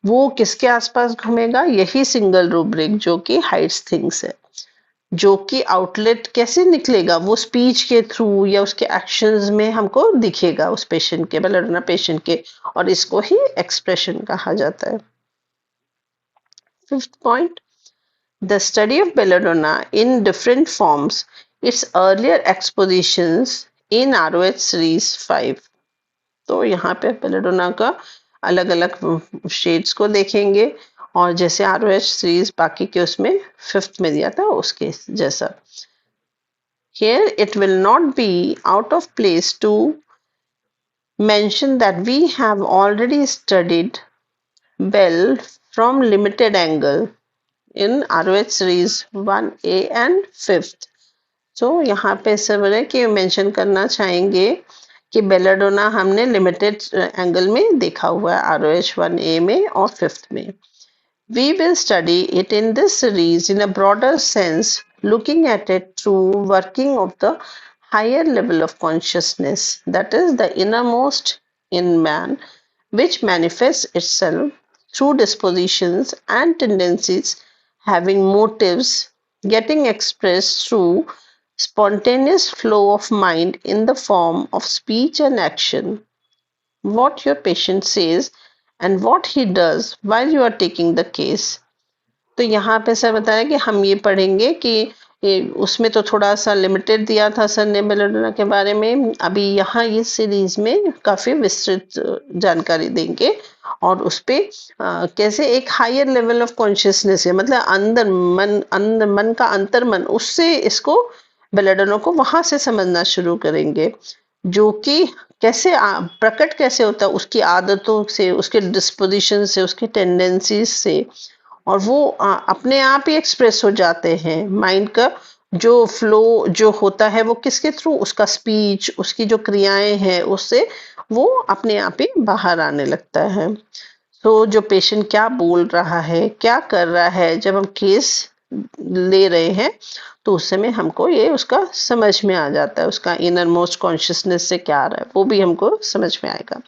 वो किसके आसपास घूमेगा, यही सिंगल रूब्रिक जो कि हाइड्स थिंग्स है। जो कि आउटलेट कैसे निकलेगा, वो स्पीच के थ्रू या उसके एक्शंस में हमको दिखेगा उस पेशेंट के, बेलेडोना पेशेंट के, और इसको ही एक्सप्रेशन कहा जाता है। Fifth point, the study of belladonna in different forms, its earlier expositions in ROH series 5. तो यहाँ पे बेलेडोना का अलग अलग शेड्स को देखेंगे, और जैसे ROH सीरीज बाकी के उसमें फिफ्थ में दिया था उसके जैसा। Here it will not be out of place to mention that we have already studied Bell from limited angle in ROH series 1A and 5th. So यहाँ पे सर कि मेंशन करना चाहेंगे कि बेलाडोना हमने लिमिटेड एंगल में देखा हुआ है ROH 1A में और 5th में। We will study it in this series in a broader sense, looking at it through working of the higher level of consciousness, that is the innermost in man, which manifests itself through dispositions and tendencies having motives getting expressed through spontaneous flow of mind in the form of speech and action. What your patient says and what he does while you are taking the case तो यहाँ पे sir बताया कि हम ये पढ़ेंगे कि उसमें तो थोड़ा सा लिमिटेड दिया था सर ने बेलेडोना के बारे में, अभी यहाँ इस सीरीज में काफी विस्तृत जानकारी देंगे और उस पे कैसे एक हायर लेवल ऑफ कॉन्शियसनेस है, मतलब अंदर मन का अंतर मन, उससे इसको बेलेडोना को वहां से समझना शुरू करेंगे, जो कि कैसे प्रकट कैसे होता है उसकी आदतों से, उसके डिस्पोजिशन से, उसकी टेंडेंसीज से, और वो अपने आप ही एक्सप्रेस हो जाते हैं। माइंड का जो फ्लो जो होता है वो किसके थ्रू, उसका स्पीच, उसकी जो क्रियाएं हैं, उससे वो अपने आप ही बाहर आने लगता है। तो जो पेशेंट क्या बोल रहा है, क्या कर रहा है, जब हम केस ले रहे हैं तो उस समय हमको ये उसका समझ में आ जाता है, उसका इनर मोस्ट कॉन्शियसनेस से क्या आ रहा है वो भी हमको समझ में आएगा।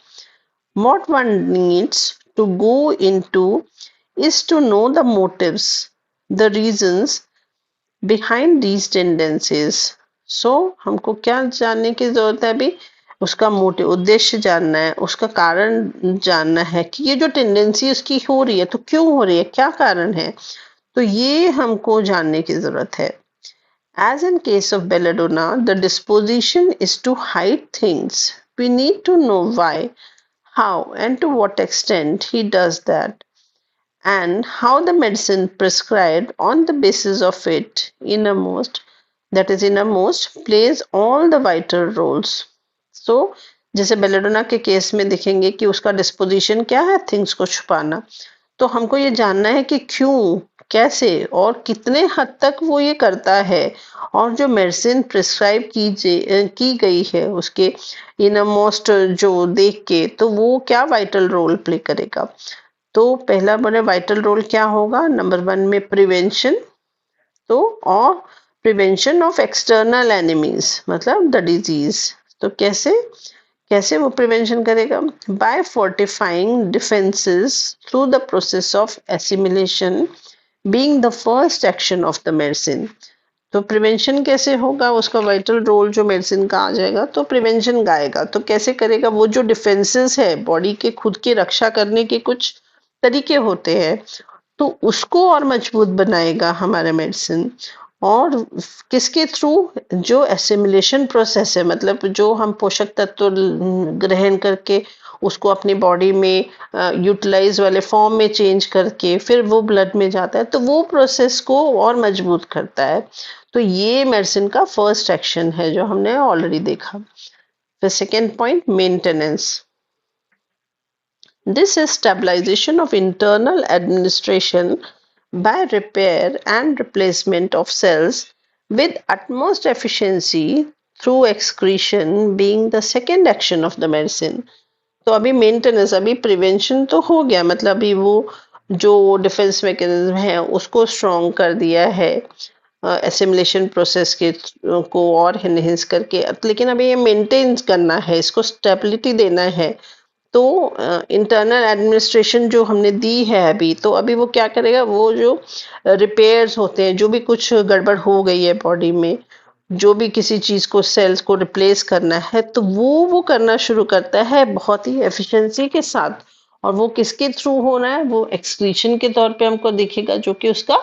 What one needs to go into is to know the motives, the reasons behind these tendencies. So हमको क्या जानने की जरूरत है अभी, उसका मोटिव, उद्देश्य जानना है, उसका कारण जानना है कि ये जो टेंडेंसी उसकी हो रही है तो क्यों हो रही है, क्या कारण है, तो ये हमको जानने की जरूरत है। As in case of belladonna, the disposition is to hide things. We need to know why, how, and to what extent he does that, and how the medicine prescribed on the basis of it innermost, that is innermost, plays all the vital roles. So जैसे belladonna के case में देखेंगे कि उसका disposition क्या है, things को छुपाना, तो हमको ये जानना है कि क्यों, कैसे और कितने हद तक वो ये करता है, और जो मेडिसिन प्रिस्क्राइब की गई है उसके इनरमोस्ट जो देख के, तो वो क्या वाइटल रोल प्ले करेगा। तो पहला बड़े वाइटल रोल क्या होगा, नंबर वन में प्रिवेंशन, तो और प्रिवेंशन ऑफ एक्सटर्नल एनिमीज, मतलब द डिजीज। तो कैसे कैसे वो प्रिवेंशन करेगा, by fortifying defences through the process of assimilation being the first action of the medicine. तो प्रिवेंशन कैसे होगा, उसका वाइटल रोल जो मेडिसिन का आ जाएगा, तो प्रिवेंशन गाएगा, तो कैसे करेगा, वो जो डिफेंसेस है बॉडी के, खुद की रक्षा करने के कुछ तरीके होते हैं, तो उसको और मजबूत बनाएगा हमारा मेडिसिन। और किसके थ्रू, जो एसिमिलेशन प्रोसेस है, मतलब जो हम पोषक तत्व ग्रहण करके उसको अपनी बॉडी में यूटिलाइज वाले फॉर्म में चेंज करके फिर वो ब्लड में जाता है, तो वो प्रोसेस को और मजबूत करता है। तो ये मेडिसिन का फर्स्ट एक्शन है जो हमने ऑलरेडी देखा। फिर second point, maintenance. This is stabilization of internal administration by repair and replacement of cells with utmost efficiency through excretion being the second action of the medicine. तो अभी maintenance, अभी prevention तो हो गया, मतलब अभी वो जो डिफेंस मैकेनिज्म है उसको स्ट्रॉन्ग कर दिया है, एसिमिलेशन प्रोसेस के को और एनहेंस करके, लेकिन अभी ये मेंटेन करना है, इसको स्टेबिलिटी देना है। तो इंटरनल एडमिनिस्ट्रेशन जो हमने दी है अभी, तो अभी वो क्या करेगा, वो जो रिपेयर्स होते हैं, जो भी कुछ गड़बड़ हो गई है बॉडी में, जो भी किसी चीज को, सेल्स को रिप्लेस करना है, तो वो करना शुरू करता है बहुत ही एफिशिएंसी के साथ। और वो किसके थ्रू होना है, वो एक्सक्रीशन के तौर पे हमको दिखेगा, जो कि उसका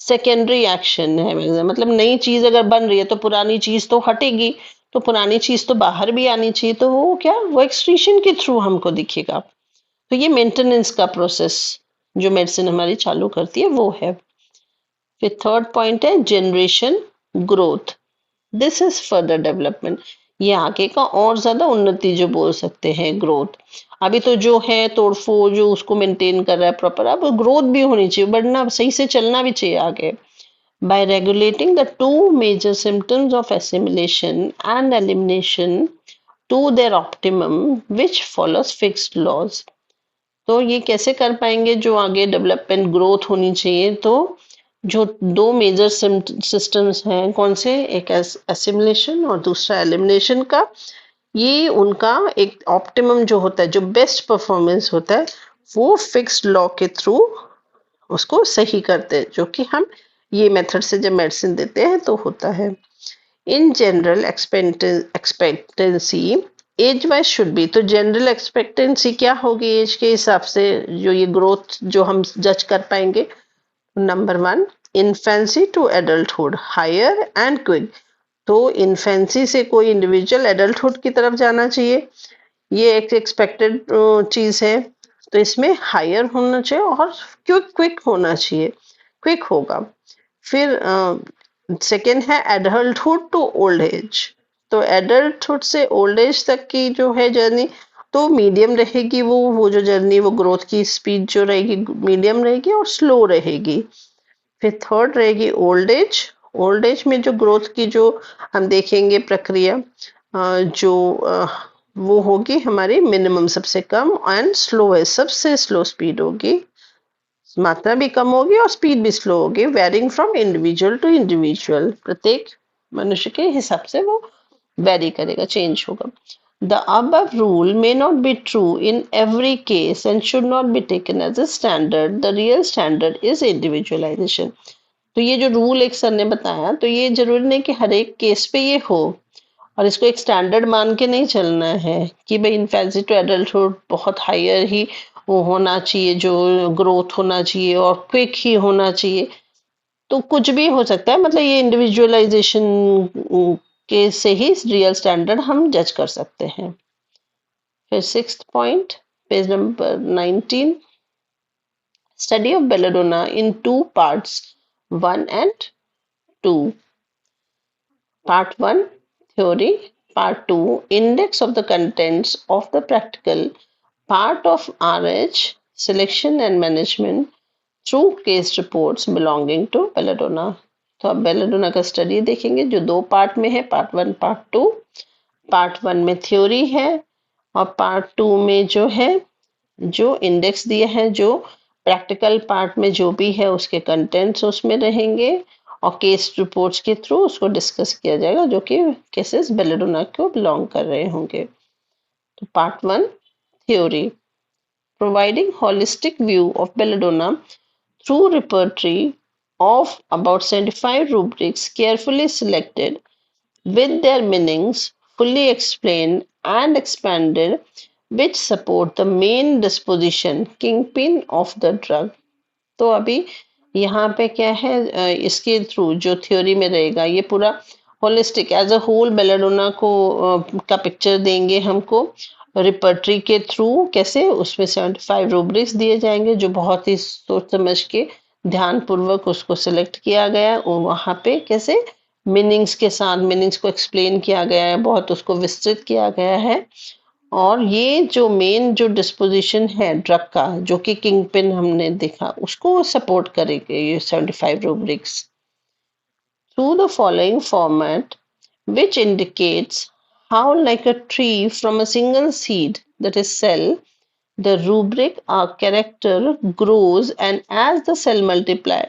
सेकेंडरी एक्शन है। मतलब नई चीज अगर बन रही है तो पुरानी चीज तो हटेगी, तो पुरानी चीज तो बाहर भी आनी चाहिए, तो वो क्या, वो एक्सक्रीशन के थ्रू हमको दिखेगा। तो ये मेंटेनेंस का प्रोसेस जो मेडिसिन हमारी चालू करती है वो है। फिर थर्ड पॉइंट है generation, growth. This is further development, ये आगे का और ज्यादा उन्नति जो बोल सकते हैं, ग्रोथ। अभी तो जो है तोड़फोड़ जो उसको मेंटेन कर रहा है प्रॉपर, अब ग्रोथ भी होनी चाहिए, बढ़ना, सही से चलना भी चाहिए आगे। By regulating the two major symptoms of assimilation and elimination to their optimum, which follows fixed laws. तो ये कैसे कर पाएंगे, जो आगे डेवलपमेंट ग्रोथ होनी चाहिए, तो जो दो मेजर सिस्टम्स हैं, कौन से, एक एसिमिलेशन और दूसरा एलिमिनेशन का, ये उनका एक ऑप्टिमम जो होता है, जो बेस्ट परफॉर्मेंस होता है, वो फिक्स्ड लॉ के थ्रू उसको सही करते हैं, जो कि हम ये मेथड से जब मेडिसिन देते हैं तो होता है। In general expectancy age wise should be, तो जनरल एक्सपेक्टेंसी क्या होगी एज के हिसाब से, जो ये ग्रोथ जो हम जज कर पाएंगे, number 1, infancy to adulthood, higher and quick. तो इन्फेंसी से कोई इंडिविजुअल एडल्टहुड की तरफ जाना चाहिए, ये एक एक्सपेक्टेड चीज है। तो इसमें हायर होना चाहिए और क्विक क्विक होना चाहिए, क्विक होगा। फिर सेकेंड है एडल्टहुड टू ओल्ड एज। तो एडल्टहुड से ओल्ड एज तक की जो है जर्नी, तो मीडियम रहेगी, वो जो जर्नी, वो ग्रोथ की स्पीड जो रहेगी मीडियम रहेगी और स्लो रहेगी। फिर थर्ड रहेगी ओल्ड एज। ओल्ड एज में जो ग्रोथ की जो हम देखेंगे प्रक्रिया, जो वो होगी हमारी मिनिमम सबसे कम एंड स्लोएस्ट सबसे स्लो स्पीड होगी, मात्रा भी कम होगी और स्पीड भी स्लो होगी, varying from individual to individual, प्रत्येक मनुष्य के हिसाब से वो वेरी करेगा, चेंज होगा। The above rule may not be true in every case and should not be taken as a standard. The real standard is individualization. तो ये जो रूल एक सर ने बताया, तो ये जरूरी नहीं कि हर एक केस पे ये हो, और इसको एक स्टैंडर्ड मान के नहीं चलना है कि भाई इन्फेंसी टू एडल्टहुड बहुत हायर ही वो होना चाहिए, जो ग्रोथ होना चाहिए और क्विक ही होना चाहिए। तो कुछ भी हो सकता है, मतलब ये इंडिविजुअलाइजेशन के से ही रियल स्टैंडर्ड हम जज कर सकते हैं। फिर sixth point, page number 19, study of belladonna in 2 parts, 1 and 2. Part 1, theory. Part 2, index of the contents of the practical part of RH, selection and management through case reports belonging to belladonna. तो अब belladonna का study देखेंगे जो 2 part में है, part 1 part 2। Part 1 में theory है और पार्ट 2 में जो है, जो इंडेक्स दिया है, जो प्रैक्टिकल पार्ट में जो भी है उसके कंटेंट्स उसमें रहेंगे और केस रिपोर्ट्स के थ्रू उसको डिस्कस किया जाएगा, जो कि केसेस बेलेडोना को बिलोंग कर रहे होंगे। तो part 1, theory, providing holistic view of belladonna through repertory of about 75 rubrics carefully selected with their meanings fully explained and expanded, which support the main disposition kingpin of the drug. तो अभी यहाँ पे क्या है, इसके थ्रू जो theory में रहेगा ये पूरा holistic as a whole belladonna को का पिक्चर देंगे हमको रिपर्टरी के थ्रू। कैसे, उसमें 75 रूब्रिक्स दिए जाएंगे जो बहुत ही सोच समझ के ध्यान पूर्वक उसको सिलेक्ट किया गया और वहाँ पे कैसे मीनिंग्स के साथ मीनिंग्स को एक्सप्लेन किया गया है, बहुत उसको विस्तृत किया गया है। और ये जो मेन जो डिस्पोजिशन है ड्रग का, जो कि किंग पिन हमने देखा, उसको सपोर्ट करेंगे ये 75 rubrics through the following format, which indicates how, like a tree from a single seed, that is cell, the rubric or character grows and as the cell multiply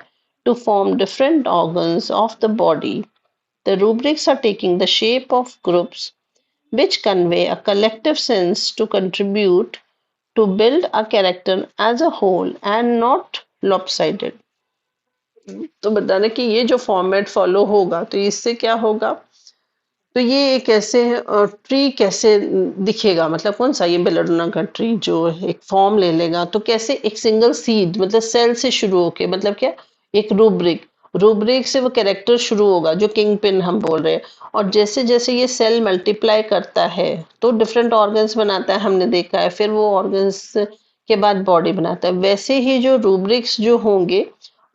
to form different organs of the body. The rubrics are taking the shape of groups which convey a collective sense to contribute to build a character as a whole and not lopsided. तो बताना कि ये जो format follow होगा तो इससे क्या होगा, तो ये एक ऐसे ट्री कैसे दिखेगा, मतलब कौन सा, ये बेलेडोना का ट्री जो एक फॉर्म ले लेगा, तो कैसे एक सिंगल सीड मतलब सेल से शुरू होके, मतलब क्या, एक रूब्रिक, रूब्रिक से वो कैरेक्टर शुरू होगा जो किंग पिन हम बोल रहे हैं, और जैसे जैसे ये सेल मल्टीप्लाई करता है तो डिफरेंट ऑर्गन्स बनाता है, हमने देखा है, फिर वो ऑर्गन्स के बाद बॉडी बनाता है। वैसे ही जो रूब्रिक्स जो होंगे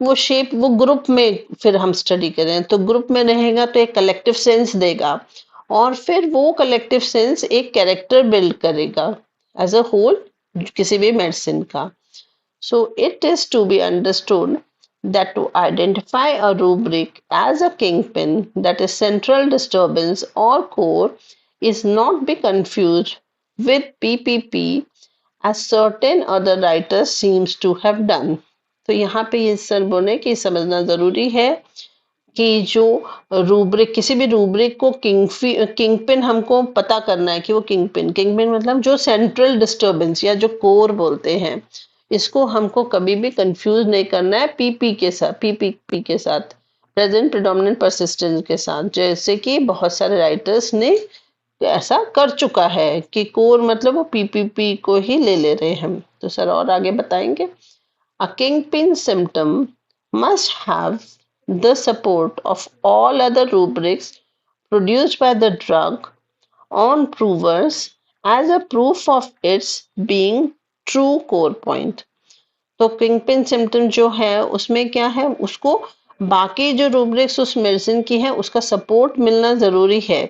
वो शेप वो ग्रुप में फिर हम स्टडी करें, तो ग्रुप में रहेगा तो एक कलेक्टिव सेंस देगा और फिर वो कलेक्टिव सेंस एक कैरेक्टर बिल्ड करेगा एज अ होल किसी भी मेडिसिन का। So it is to be understood that to identify a rubric as a kingpin, that is central disturbance or core, is not be confused with PPP as certain other writers seems to have done. तो यहाँ पे ये sir बोले कि समझना जरूरी है कि जो रूब्रिक, किसी भी रूब्रिक को किंगपिन हमको पता करना है कि वो किंगपिन, किंगपिन मतलब जो सेंट्रल डिस्टर्बेंस या जो कोर बोलते हैं, इसको हमको कभी भी कंफ्यूज नहीं करना है पीपी के साथ, पीपीपी के साथ, प्रेजेंट प्रेडोमिनेंट परसिस्टेंस के साथ, जैसे कि बहुत सारे राइटर्स ने ऐसा कर चुका है कि कोर मतलब वो पीपीपी को ही ले रहे हैं हम। तो सर और आगे बताएंगे। A kingpin symptom must have the support of all other rubrics produced by the drug on provers as a proof of its being true core point. तो किंगपिन सिम्टम जो है उसमें क्या है, उसको बाकी जो रूब्रिक्स उस मेडिसिन की है उसका सपोर्ट मिलना जरूरी है,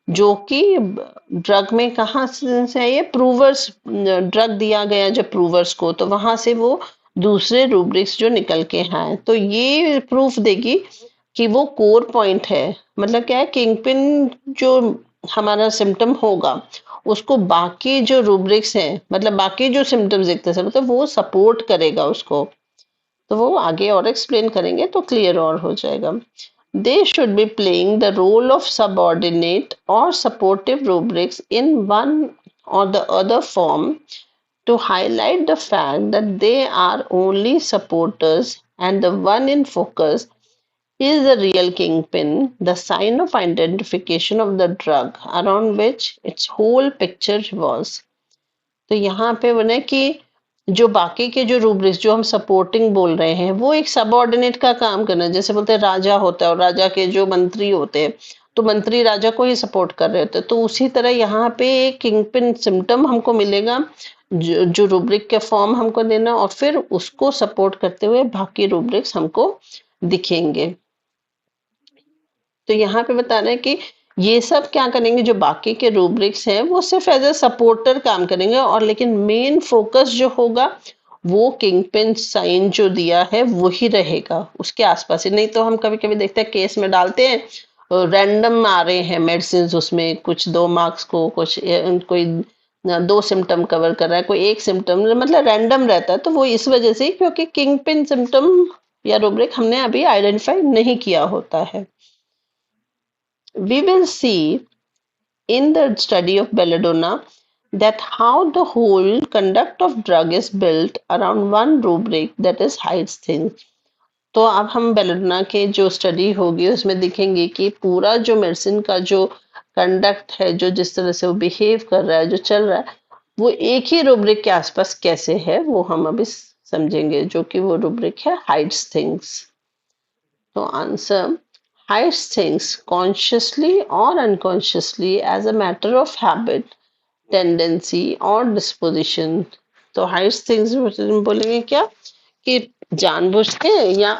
जो कि ड्रग में कहाँ से है, ये प्रूवर्स, ड्रग दिया गया जब प्रूवर्स को, तो वहां से वो दूसरे रूब्रिक्स जो निकल के आए, तो ये प्रूफ देगी कि वो कोर पॉइंट है। मतलब क्या है, किंगपिन जो हमारा सिम्टम होगा उसको बाकी जो रूब्रिक्स हैं, मतलब बाकी जो सिम्टम्स देखते हैं मतलब वो सपोर्ट करेगा उसको। तो वो आगे और एक्सप्लेन करेंगे तो क्लियर और हो जाएगा। They should be playing the role of subordinate और सपोर्टिव रूब्रिक्स इन वन और the other form to highlight the fact that they are only supporters and the one in focus is the real kingpin, the sign of identification of the drug around which its whole picture revolves. तो यहाँ पे बने कि जो बाकी के जो rubrics जो हम सपोर्टिंग बोल रहे हैं वो एक सबऑर्डिनेट का काम करना, जैसे बोलते हैं राजा होता है और राजा के जो मंत्री होते हैं तो मंत्री राजा को ही सपोर्ट कर रहे होते हैं, तो उसी तरह यहाँ पे एक किंगपिन सिम्टम हमको मिलेगा जो रूब्रिक के फॉर्म हमको देना और फिर उसको सपोर्ट करते हुए बाकी रूब्रिक्स हमको दिखेंगे। तो यहाँ पे बता रहे हैं कि ये सब क्या करेंगे, जो बाकी के रूब्रिक्स हैं वो सिर्फ एज ए सपोर्टर काम करेंगे, और लेकिन मेन फोकस जो होगा वो किंगपिन साइन जो दिया है वही रहेगा उसके आसपास ही। नहीं तो हम कभी कभी देखते हैं केस में डालते हैं रैंडम आ रहे हैं मेडिसिन, उसमें कुछ 2 मार्क्स को, कुछ कोई 2 सिम्टम कवर कर रहा है, कोई 1 सिम्टम, मतलब रैंडम रहता है। तो वो इस वजह से क्योंकि किंगपिन सिम्टम या रूब्रिक हमने अभी आइडेंटिफाई नहीं किया होता है। We will see in the study of belladonna that how the whole conduct of drug is built around one rubric, that is hides things. तो अब हम बेलेडोना के जो स्टडी होगी उसमें देखेंगे कि पूरा जो मेडिसिन का जो कंडक्ट है, जो जिस तरह से वो बिहेव कर रहा है, जो चल रहा है, वो एक ही रूब्रिक के आसपास कैसे है वो हम अभी समझेंगे, जो कि वो रूब्रिक है हाइड्स थिंग्स। तो answer, hides things consciously or unconsciously as a matter of habit, tendency or disposition. तो hides things बोलेंगे क्या कि जानबूझ के या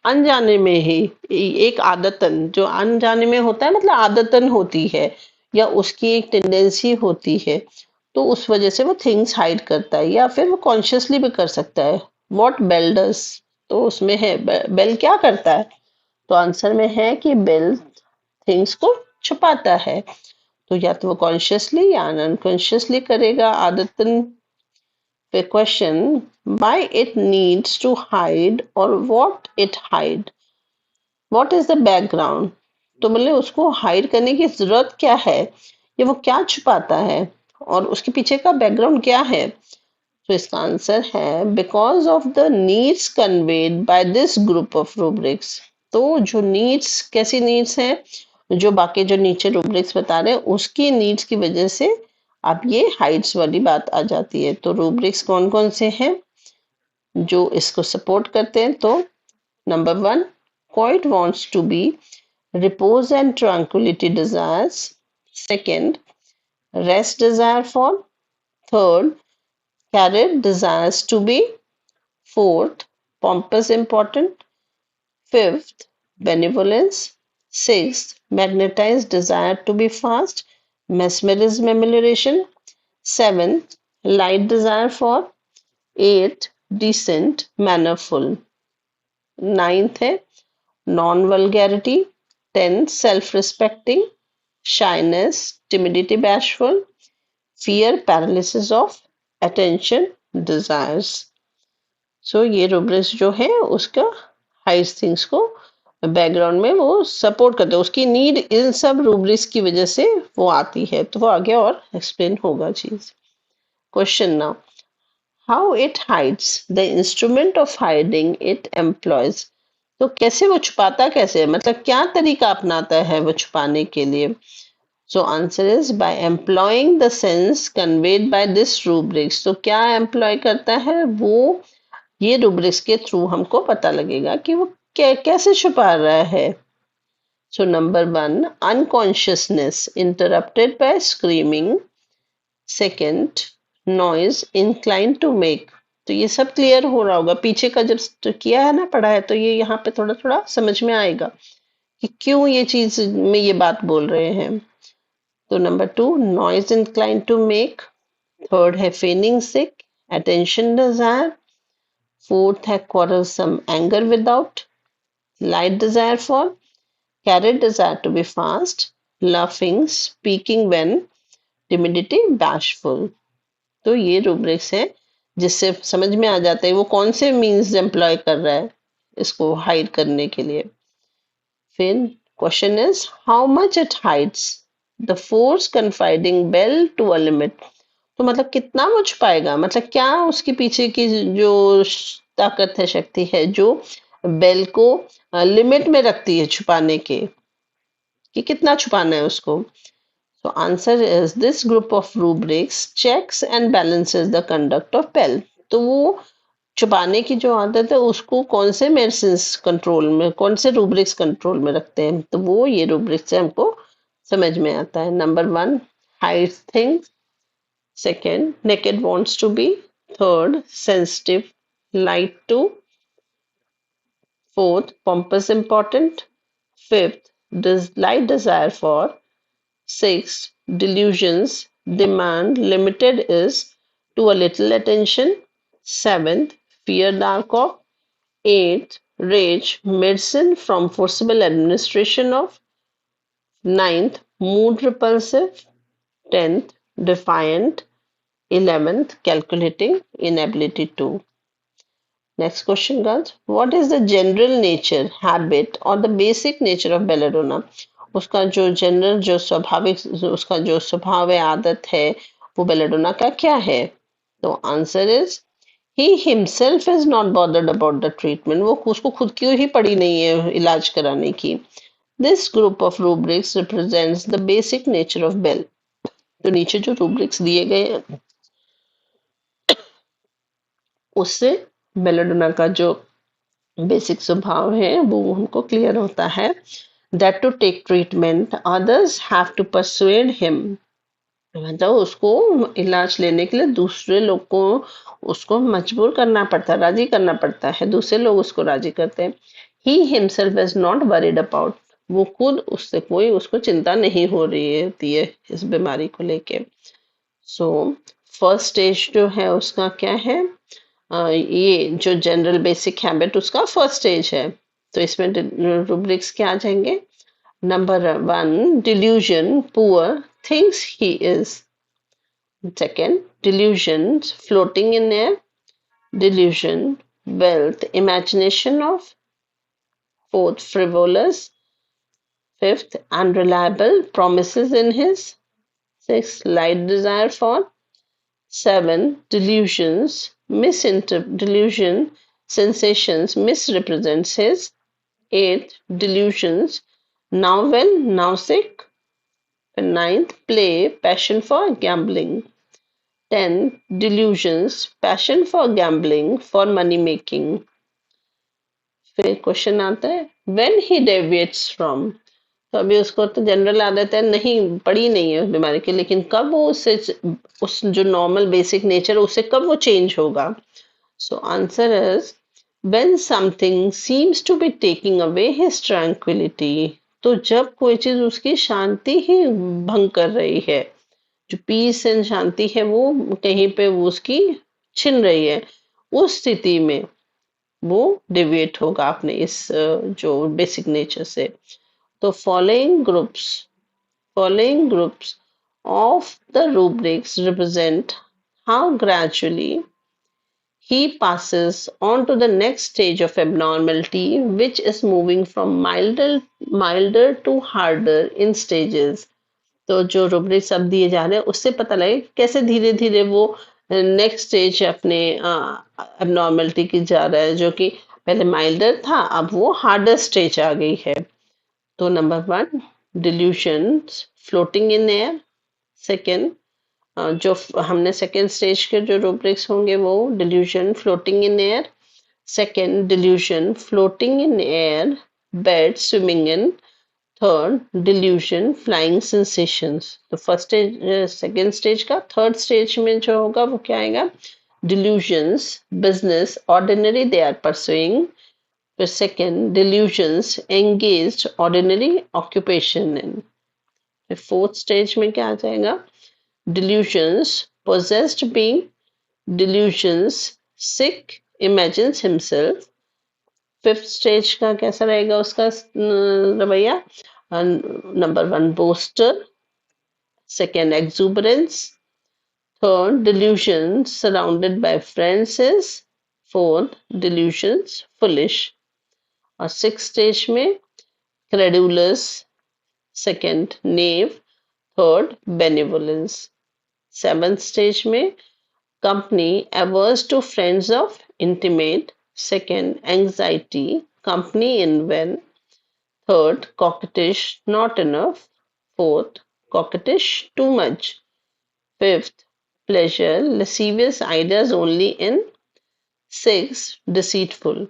अनजाने में ही, एक आदतन जो अनजाने में होता है मतलब आदतन होती है या उसकी एक टेंडेंसी होती है, तो उस वजह से वो थिंग्स हाइड करता है, या फिर वो कॉन्शियसली भी कर सकता है। व्हाट बेल डज, तो उसमें है बेल क्या करता है, तो आंसर में है कि बेल थिंग्स को छुपाता है। तो या तो वो कॉन्शियसली या अनकॉन्शियसली करेगा आदतन। फिर question, by it needs to hide और what it hide, what is the background, तो बोले उसको हाइड करने की जरूरत क्या है, ये वो क्या छुपाता है और उसके पीछे का बैकग्राउंड क्या है। तो इसका आंसर है because of the needs conveyed by this group of rubrics. तो जो नीड्स, कैसी नीड्स हैं, जो बाकी जो नीचे रूब्रिक्स बता रहे हैं उसकी नीड्स की वजह से अब ये हाइट्स वाली बात आ जाती है। तो रूब्रिक्स कौन कौन से हैं जो इसको सपोर्ट करते हैं, तो number 1, quiet wants to be, repose and tranquillity desires, second, rest desire for, third, carried desires to be, fourth, pompous important, fifth, benevolence, sixth, magnetized desire to be fast, mesmerism amelioration, seventh, light desire for, eighth, decent, mannerful, ninth है non vulgarity, 10th, self respecting, shyness, timidity, bashful, fear, paralysis of attention, desires. सो ये rubrics जो है उसका highs things को background में वो support करते हैं, उसकी नीड इन सब रूब्रिक्स की वजह से वो आती है, तो वो आगे और एक्सप्लेन होगा चीज। Question now, how it hides the instrument of hiding it employs, तो कैसे वो छुपाता, कैसे मतलब क्या तरीका अपनाता है वो छुपाने के लिए। So answer is by employing the sense conveyed by this rubrics. तो क्या एम्प्लॉय करता है वो, ये रूब्रिक्स के थ्रू हमको पता लगेगा कि वो कैसे छुपा रहा है? So number one, unconsciousness interrupted by screaming. Second, noise inclined to make. तो ये सब क्लियर हो रहा होगा, पीछे का जब किया है ना, पढ़ा है, तो ये यहाँ पे थोड़ा थोड़ा समझ में आएगा कि क्यों ये चीज में ये बात बोल रहे हैं. तो number two, noise inclined to make. Third है feigning sick, attention desire. Fourth है quarrelsome anger without, light desire for, carried desire to be fast, laughing, speaking when, timidity, bashful. तो ये रूब्रिक्स है जिससे समझ में आ जाता है वो कौन से मीन्स एम्प्लॉय कर रहा है इसको हाइड करने के लिए. फिर question is how much it hides the force confiding bell to a limit. तो मतलब कितना वो छुपाएगा, मतलब क्या उसके पीछे की जो ताकत है, शक्ति है, जो बेल को लिमिट में रखती है छुपाने के, कि कितना छुपाना है उसको. So answer is this group of rubrics checks and balances the conduct of Bell. तो वो छुपाने की जो आदत है उसको कौन से मेडिसिन कंट्रोल में, कौन से रूब्रिक्स कंट्रोल में रखते हैं, तो वो ये रूब्रिक्स से हमको समझ में आता है. Number one, hide things. Second, naked wants to be. Third, sensitive, light to. Fourth, pompous important. Fifth, light desire for. Sixth, delusions demand limited is to a little attention. Seventh, fear dark of. Eighth, rage medicine from forcible administration of. Ninth, mood repulsive. Tenth, defiant. 11th, calculating inability to. Next question, girls. What is the general nature, habit or the basic nature of belladonna? उसका जो general, जो स्वाभाविक, उसका जो स्वभाव है, आदत है, वो बेलाडोना का क्या है? तो answer is he himself is not bothered about the treatment. वो उसको खुद की ही पड़ी नहीं है इलाज कराने की. This group of rubrics represents the basic nature of bell. तो नीचे जो रूब्रिक्स दिए गए हैं उससे बेलाडोना का जो बेसिक स्वभाव है वो हमको क्लियर होता है. That to take treatment, others have to persuade him. मतलब उसको इलाज लेने के लिए दूसरे लोग को उसको मजबूर करना पड़ता है, राजी करना पड़ता है, दूसरे लोग उसको राजी करते हैं. He himself is not worried about. वो खुद, उससे कोई उसको चिंता नहीं हो रही होती है इस बीमारी को लेके. सो फर्स्ट स्टेज जो है उसका क्या है, ये जो जनरल बेसिक हैबिट उसका फर्स्ट स्टेज है. तो इसमें रूब्रिक्स क्या आ जाएंगे? Number one, delusion, poor, thinks he is. Second, delusion, floating in air. Delusion, wealth, imagination of. Fourth, frivolous. Fifth, unreliable, promises in his. Sixth, light desire for. Seven, delusions, delusion, sensations misrepresents his. Eighth, delusions, now well, now sick. Ninth, play, passion for gambling. 10, delusions, passion for gambling, for money making. फिर question आता है when he deviates from. तो अभी उसको तो general आदत है, नहीं पड़ी नहीं है उस बीमारी की, लेकिन कब वो उससे, उस जो नॉर्मल बेसिक नेचर उससे कब वो चेंज होगा? So answer is when something seems to be taking away his tranquility. तो जब कोई चीज उसकी शांति ही भंग कर रही है, जो पीस एंड शांति है वो कहीं पे वो उसकी छिन रही है, उस स्थिति में वो डिविएट होगा अपने इस जो बेसिक नेचर से. तो following groups of the rubrics represent how gradually he passes on to the next stage of abnormality, which is moving from milder to harder in stages. तो जो रूब्रिक्स अब दिए जा रहे हैं उससे पता लगे कैसे धीरे धीरे वो नेक्स्ट स्टेज अपने एबनॉर्मलिटी की जा रहा है, जो कि पहले माइल्डर था अब वो हार्डर स्टेज आ गई है. तो number one, delusion, floating in air. Second, जो हमने सेकेंड स्टेज के जो रूब्रिक्स होंगे वो delusion, floating in air. Second, delusion, floating in air, bed, swimming in. Third, delusion, flying sensations. तो फर्स्ट स्टेज, सेकेंड स्टेज का थर्ड स्टेज में जो होगा वो क्या आएगा? delusions, business, ordinary they are pursuing. फिर second, delusions, engaged, ordinary occupation in. फिर फोर्थ स्टेज में क्या आ जाएगा? delusions, possessed being, delusions, sick, imagines himself. Fifth stage का कैसा रहेगा उसका रवैया? Number one, booster. Second, exuberance. Third, delusion surrounded by friends is. Fourth, delusions foolish. और सिक्स स्टेज में credulous. Second, knave. Third, benevolence. Seventh stage में company averse to friends of intimate. Second, anxiety, company in when. Third, coquettish, not enough. Fourth, coquettish, too much. Fifth, pleasure, lascivious ideas only in. Sixth, deceitful.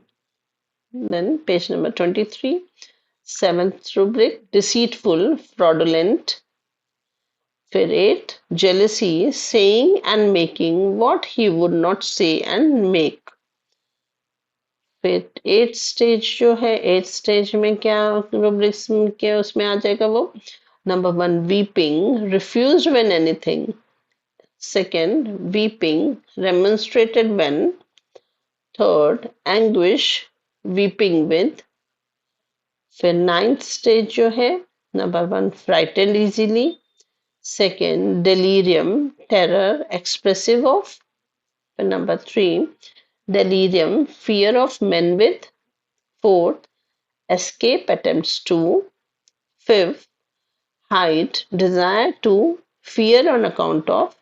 Then page number 23. Seventh rubric, deceitful, fraudulent. फिर eight, jealousy, saying and making what he would not say and make. फिर at stage जो है, at stage में क्या rubrics के उसमें आ जाएगा वो? Number one, weeping, refuse when anything. Second, weeping, remonstrated when. Third, anguish, weeping with. फिर नाइन्थ स्टेज जो है, number one, frightened easily. Second, delirium, terror expressive of. फिर number three, delirium, fear of men with. Fourth, escape attempts to. Fifth, hide, desire to, fear on account of.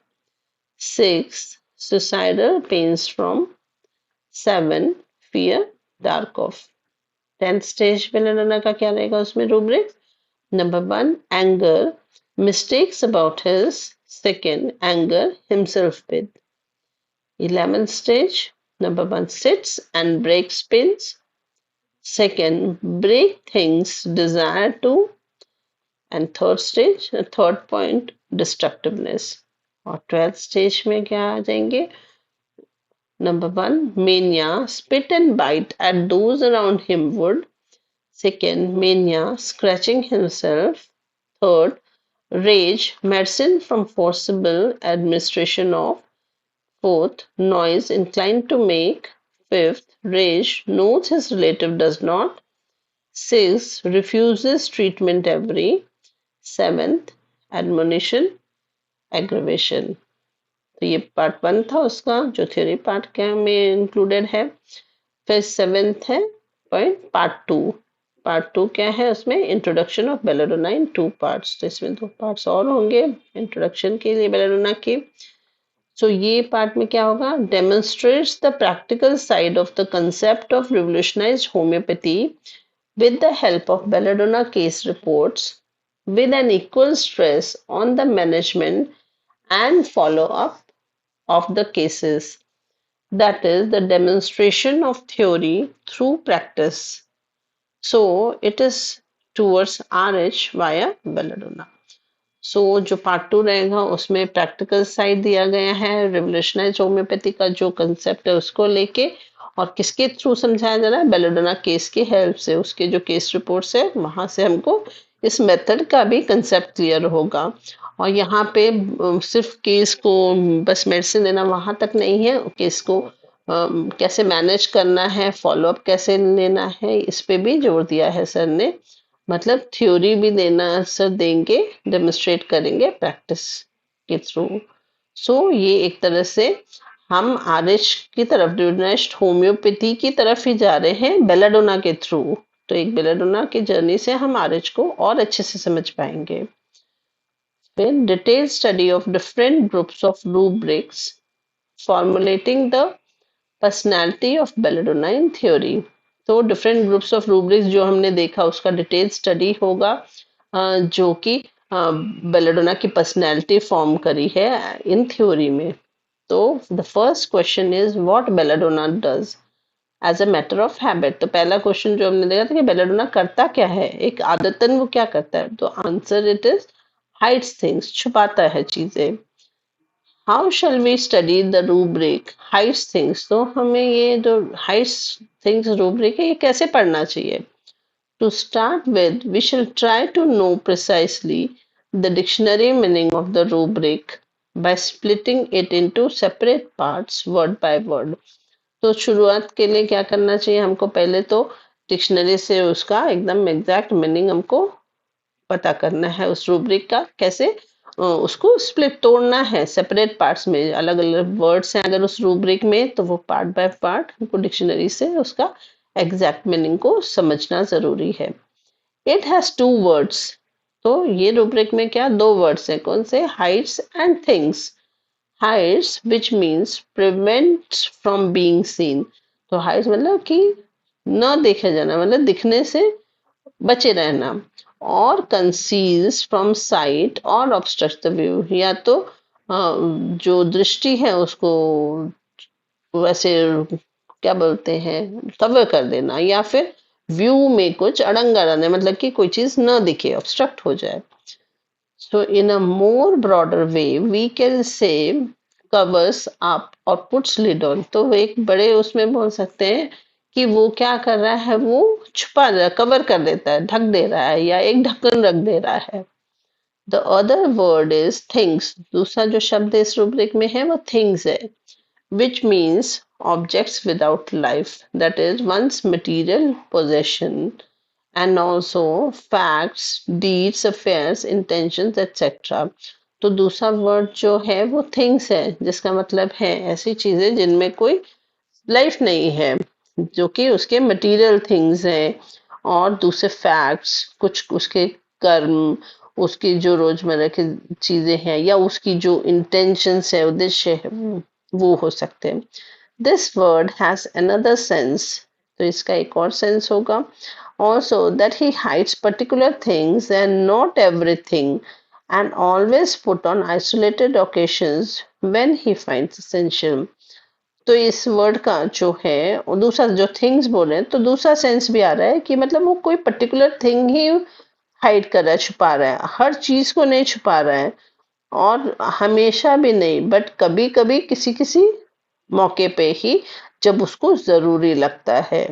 Sixth, suicidal pains from. Seven, fear, dark of. 10th stage belladonna का क्या रहेगा उसमें rubric? Number one, anger, mistakes about his. Second, anger himself with. 11th stage, number one, sits and breaks pins. Second, break things, desire to. And third stage, third point, destructiveness. और 12th stage में क्या आ जाएंगे? Number one, mania, spit and bite at those around him would. Second, mania, scratching himself. Third, rage, medicine from forcible administration of. Fourth, noise inclined to make. Fifth, rage, knows his relative does not. Sixth, refuses treatment every. Seventh, admonition, aggravation. तो ये part one था उसका, जो theory part के में included है. फिर seventh है point part two. Part two क्या है उसमें? Introduction of belladonna in two parts. तो इसमें दो पार्ट्स और होंगे इंट्रोडक्शन के लिए बेलेडोना के. सो ये पार्ट में क्या होगा? Demonstrates the practical side of the concept of revolutionised homoeopathy with the help of belladonna case reports, with an equal stress on the management and follow-up of the cases. That is the demonstration of theory through practice. So it is towards RH via belladonna. सो जो part two रहेगा उसमें practical side दिया गया है revolutionise homeopathy का जो concept है उसको लेके, और किसके थ्रू समझाया जा रहा है? बेलेडोना केस की हेल्प से. उसके जो केस रिपोर्ट्स है वहां से हमको इस मेथड का भी कंसेप्ट क्लियर होगा. और यहाँ पे सिर्फ केस को बस मेडिसिन देना वहां तक नहीं है, केस को कैसे मैनेज करना है, फॉलोअप कैसे लेना है, इस पे भी जोर दिया है सर ने. मतलब थ्योरी भी देना सर देंगे, डेमोन्स्ट्रेट करेंगे प्रैक्टिस के थ्रू. सो ये एक तरह से हम आरएच की तरफ, रिवोल्यूशनाइज्ड होम्योपैथी की तरफ ही जा रहे हैं बेलाडोना के थ्रू. तो एक बेलाडोना की जर्नी से हम आरएच को और अच्छे से समझ पाएंगे. फिर detail study of different groups of rubrics formulating the personality of belladonna in theory. तो डिफरेंट ग्रुप्स ऑफ रूब्रिक्स जो हमने देखा उसका डिटेल स्टडी होगा, जो कि बेलाडोना की पर्सनैलिटी फॉर्म करी है इन थ्योरी में. तो the first question is what belladonna does. As a matter of habit. तो पहला क्वेश्चन जो हमने देखा था कि बेलाडोना करता क्या है, एक आदतन वो क्या करता है, तो answer it is hides things, छुपाता है चीजें। How shall we study the rubric hides things, तो हमें ये जो हाइड्स थिंग्स रूब्रिक है ये कैसे पढ़ना चाहिए। To start with, we shall try to know precisely the dictionary meaning of the rubric by splitting it into separate parts word by word. तो शुरुआत के लिए क्या करना चाहिए हमको, पहले तो डिक्शनरी से उसका एकदम एग्जैक्ट मीनिंग हमको पता करना है उस रूब्रिक का, कैसे उसको स्प्लिट तोड़ना है सेपरेट पार्ट्स में, अलग अलग वर्ड्स हैं अगर उस रूब्रिक में, तो वो पार्ट बाय पार्ट हमको डिक्शनरी से उसका एग्जैक्ट मीनिंग को समझना जरूरी है। इट हैज टू वर्ड्स, तो ये रूब्रिक में क्या दो वर्ड्स हैं, कौन से, hides and things. Hides which means prevents from being seen, तो हाइड्स मतलब कि न देखे जाना, मतलब दिखने से बचे रहना। और कंसील्स फ्रॉम साइट और ऑब्स्ट्रक्ट द व्यू, या तो जो दृष्टि है उसको वैसे क्या बोलते हैं कवर कर देना, या फिर व्यू में कुछ अड़ंगा रहना, मतलब कि कोई चीज न दिखे, ऑब्स्ट्रक्ट हो जाए। So in a more broader way we can say covers up और पुट्स लिड ऑन, तो वो एक बड़े उसमें बोल सकते हैं कि वो क्या कर रहा है, वो छुपा रहा है, कवर कर देता है, ढक दे रहा है, या एक ढक्कन रख दे रहा है। The other word is things, दूसरा जो शब्द इस रूब्रिक में है वो थिंग्स है, which means objects without life, that is one's material possession, and also facts, deeds, affairs, intentions, etc. तो दूसरा वर्ड जो है वो थिंग्स है, जिसका मतलब है ऐसी चीजें जिनमें कोई लाइफ नहीं है, जो कि उसके मटेरियल थिंग्स हैं। और दूसरे फैक्ट्स, कुछ उसके कर्म, उसकी जो रोजमर्रा की चीजें हैं, या उसकी जो इंटेंशंस है, उद्देश्य है, वो हो सकते हैं। This word has another sense, तो इसका एक और सेंस होगा। Also that he hides particular things and not everything, and always put on isolated occasions when he finds essential. तो इस वर्ड का जो है और दूसरा जो थिंग्स बोले, तो दूसरा सेंस भी आ रहा है कि मतलब वो कोई पर्टिकुलर थिंग ही हाइड कर रहा है, छुपा रहा है, हर चीज को नहीं छुपा रहा है, और हमेशा भी नहीं, बट कभी कभी किसी किसी मौके पे ही, जब उसको जरूरी लगता है।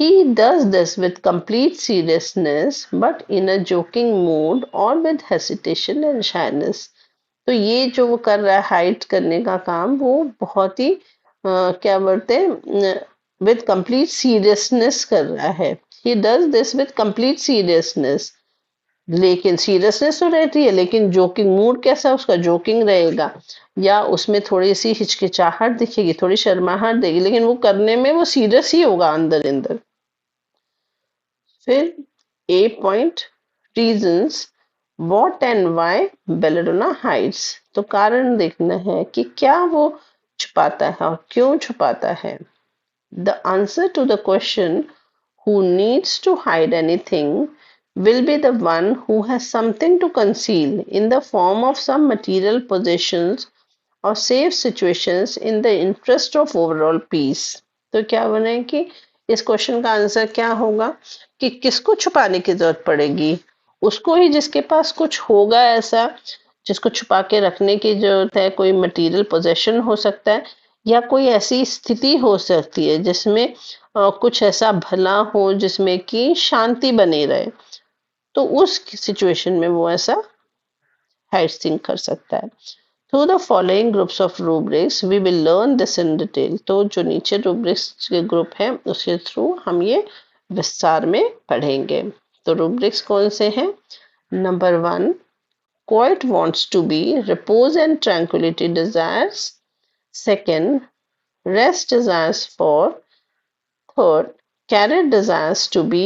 He does this with complete seriousness but in a joking mood or with hesitation and shyness. तो ये जो वो कर रहा है हाइड करने का काम, वो बहुत ही क्या बोलते हैं विद कंप्लीट सीरियसनेस कर रहा है। He does this with complete seriousness, लेकिन सीरियसनेस तो रहती है, लेकिन जोकिंग मूड कैसा उसका, जोकिंग रहेगा, या उसमें थोड़ी सी हिचकिचाहट दिखेगी, थोड़ी शर्माहट देगी, लेकिन वो करने में वो सीरियस ही होगा अंदर अंदर। फिर a point, reasons what and why belladonna hides, तो कारण देखना है कि क्या वो छुपाता है और क्यों छुपाता है। The answer to the question who needs to hide anything will be the one who has something to conceal in the form of some material possessions or safe situations in the interest of overall peace। तो क्या बने कि इस question का answer क्या होगा कि किसको छुपाने की जरूरत पड़ेगी, उसको ही जिसके पास कुछ होगा ऐसा जिसको छुपा के रखने की जरूरत है, कोई मटेरियल पोजेशन हो सकता है, या कोई ऐसी स्थिति हो सकती है जिसमें कुछ ऐसा भला हो जिसमें कि शांति बनी रहे, तो उस सिचुएशन में वो ऐसा हाइड कर सकता है। Through the following groups of rubrics we will learn this in detail, तो जो नीचे रूब्रिक्स के ग्रुप है उसके थ्रू हम ये विस्तार में पढ़ेंगे। तो रूब्रिक्स कौन से हैं, number 1 quiet wants to be, repose and tranquility desires, second rest desires for, third carrot desires to be,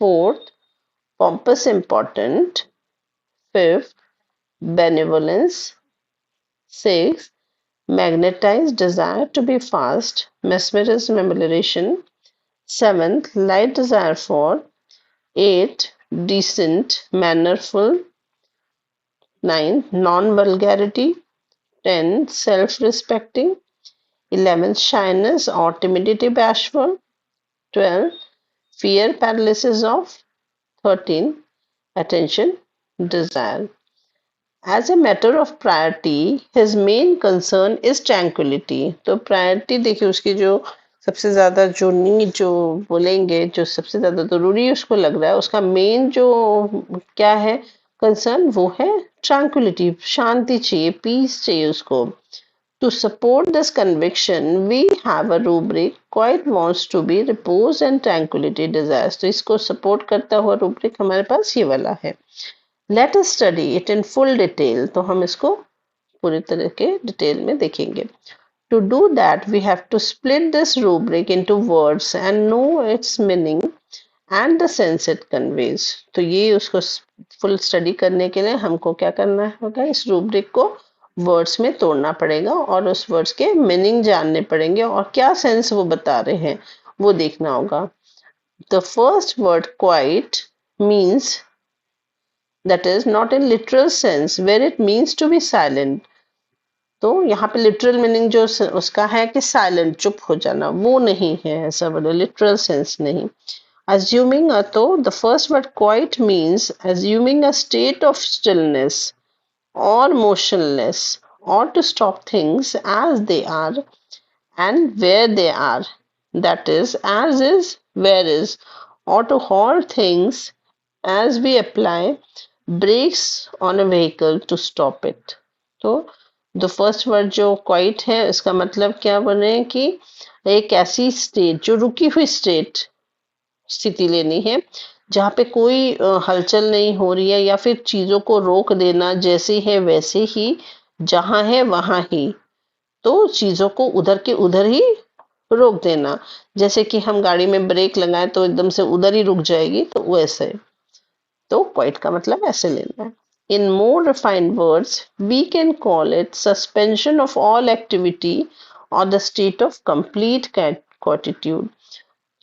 fourth pompous important, fifth benevolence, sixth magnetized desire to be fast, mesmerism emulation, seventh light desire for, eighth decent mannerful, ninth non vulgarity, 10 self respecting, 11, shyness or timidity, bashful. 12, fear paralysis of. 13, attention desire. As a matter of priority, his main concern is tranquility. तो priority देखिए उसकी जो सबसे ज्यादा जो need जो बोलेंगे जो सबसे ज्यादा जरूरी उसको लग रहा है उसका मेन जो क्या है कंसर्न वो है ट्रैंक्विलिटी शांति चाहिए पीस चाहिए उसको to support this conviction, we have a rubric quite wants to be repose and tranquility desires. तो इसको support करता हुआ rubric हमारे पास ये वाला है. Let us study it in full detail. तो हम इसको पूरी तरह के डिटेल में देखेंगे. To do that, we have to split this rubric into words and know its meaning and the sense it conveys. तो ये उसको फुल स्टडी करने के लिए हमको क्या करना होगा इस रूब्रिक को वर्ड्स में तोड़ना पड़ेगा और उस वर्ड्स के मीनिंग जानने पड़ेंगे और क्या सेंस वो बता रहे हैं वो देखना होगा. The first word quite means that is not in literal sense where it means to be silent. तो यहाँ पे लिटरल मीनिंग जो उसका है कि साइलेंट चुप हो जाना वो नहीं है ऐसा बोले लिटरल सेंस नहीं. Assuming a तो the first word quiet means assuming a state of stillness or motionless or to stop things as they are and where they are. That is, as is, where is, or to halt things as we apply brakes on a vehicle to stop it. तो the first word जो quite है इसका मतलब क्या बने कि एक ऐसी स्टेट जो रुकी हुई स्थिति लेनी है जहाँ पे कोई हलचल नहीं हो रही है या फिर चीजों को रोक देना जैसे है वैसे ही जहाँ है वहां ही तो चीजों को उधर के उधर ही रोक देना जैसे कि हम गाड़ी में ब्रेक लगाए तो एकदम से उधर ही रुक जाएगी तो वैसे तो क्वाइट का मतलब ऐसे लेना है. In more refined words, we can call it suspension of all activity or the state of complete quietude.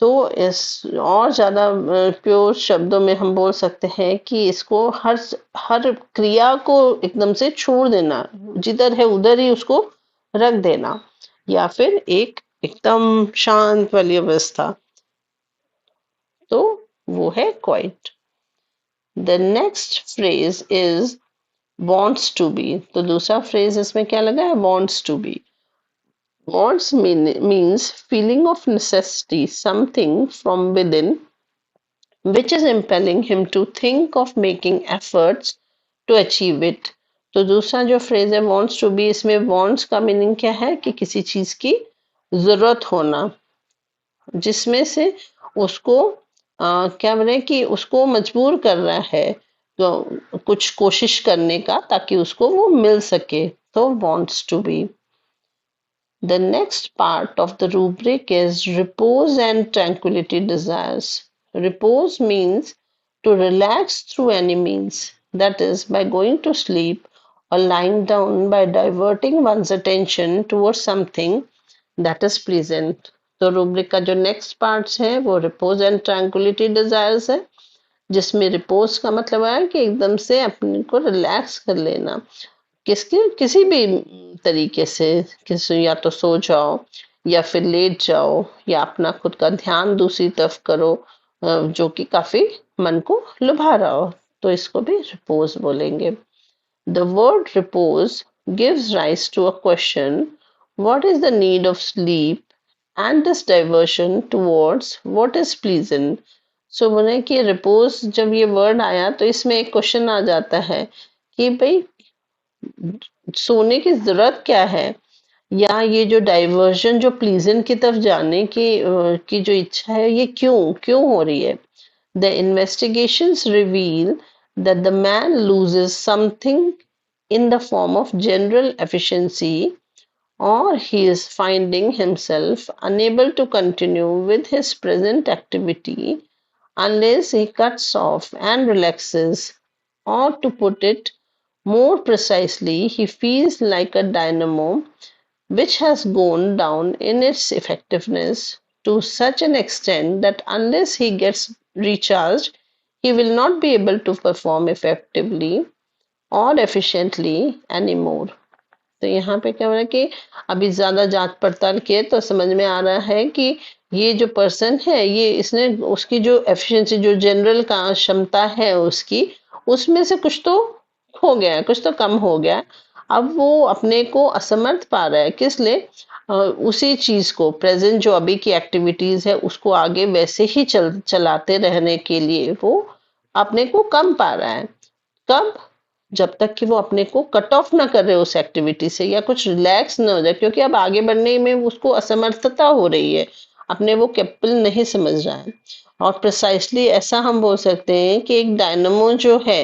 तो इस और ज्यादा प्योर शब्दों में हम बोल सकते हैं कि इसको हर हर क्रिया को एकदम से छोड़ देना जिधर है उधर ही उसको रख देना या फिर एक एकदम शांत वाली अवस्था तो वो है quite. The next phrase is wants to be. तो दूसरा phrase इसमें क्या लगा है wants to be. Wants means feeling of necessity, something from within which is impelling him to think of making efforts to achieve it. तो दूसरा जो phrase है wants to be इसमें wants का meaning क्या है कि किसी चीज की जरूरत होना जिसमें से उसको क्या बोले कि उसको मजबूर कर रहा है तो कुछ कोशिश करने का ताकि उसको वो मिल सके तो wants to be. The next part of the rubric is repose and tranquility desires. Repose means to relax through any means, that is, by going to sleep or lying down by diverting one's attention towards something that is pleasant. तो rubric का जो next parts है वो repose and tranquillity desires है जिसमें repose का मतलब है कि एकदम से अपने को रिलैक्स कर लेना किसके किसी भी तरीके से किसी या तो सो जाओ या फिर लेट जाओ या अपना खुद का ध्यान दूसरी तरफ करो जो कि काफी मन को लुभा रहा हो तो इसको भी रिपोज बोलेंगे. The word repose gives rise to a question what is the need of sleep and this diversion towards what is pleasant. So बोले कि रिपोज जब ये वर्ड आया तो इसमें एक क्वेश्चन आ जाता है कि भाई सोने की जरूरत क्या है या ये जो डाइवर्जन जो प्लीजेंट की तरफ जाने की जो इच्छा है ये क्यों क्यों हो रही है. The investigations reveal that the man loses something in the form of general efficiency or he is finding himself unable to continue with his present activity unless he cuts off and relaxes, or to put it more precisely, he feels like a dynamo which has gone down in its effectiveness to such an extent that unless he gets recharged, he will not be able to perform effectively or efficiently anymore. तो यहाँ पे क्या हो रहा है कि अभी ज्यादा जांच पड़ताल किए तो समझ में आ रहा है कि ये जो पर्सन है ये इसने उसकी जो एफिशिएंसी जो जनरल का क्षमता है उसकी उसमें से कुछ तो हो गया है, कुछ तो कम हो गया है। अब वो अपने को असमर्थ पा रहा है किस लिए? उसी चीज को प्रेजेंट जो अभी की एक्टिविटीज है उसको आगे वैसे ही चलाते रहने के लिए वो अपने को कम पा रहा है। कब? जब तक कि वो अपने को कट ऑफ ना कर रहे उस एक्टिविटी से या कुछ रिलैक्स ना हो जाए, क्योंकि अब आगे बढ़ने में उसको असमर्थता हो रही है, अपने वो कैपेबल नहीं समझ रहा है। और प्रिसाइसली ऐसा हम बोल सकते हैं कि एक डायनमो जो है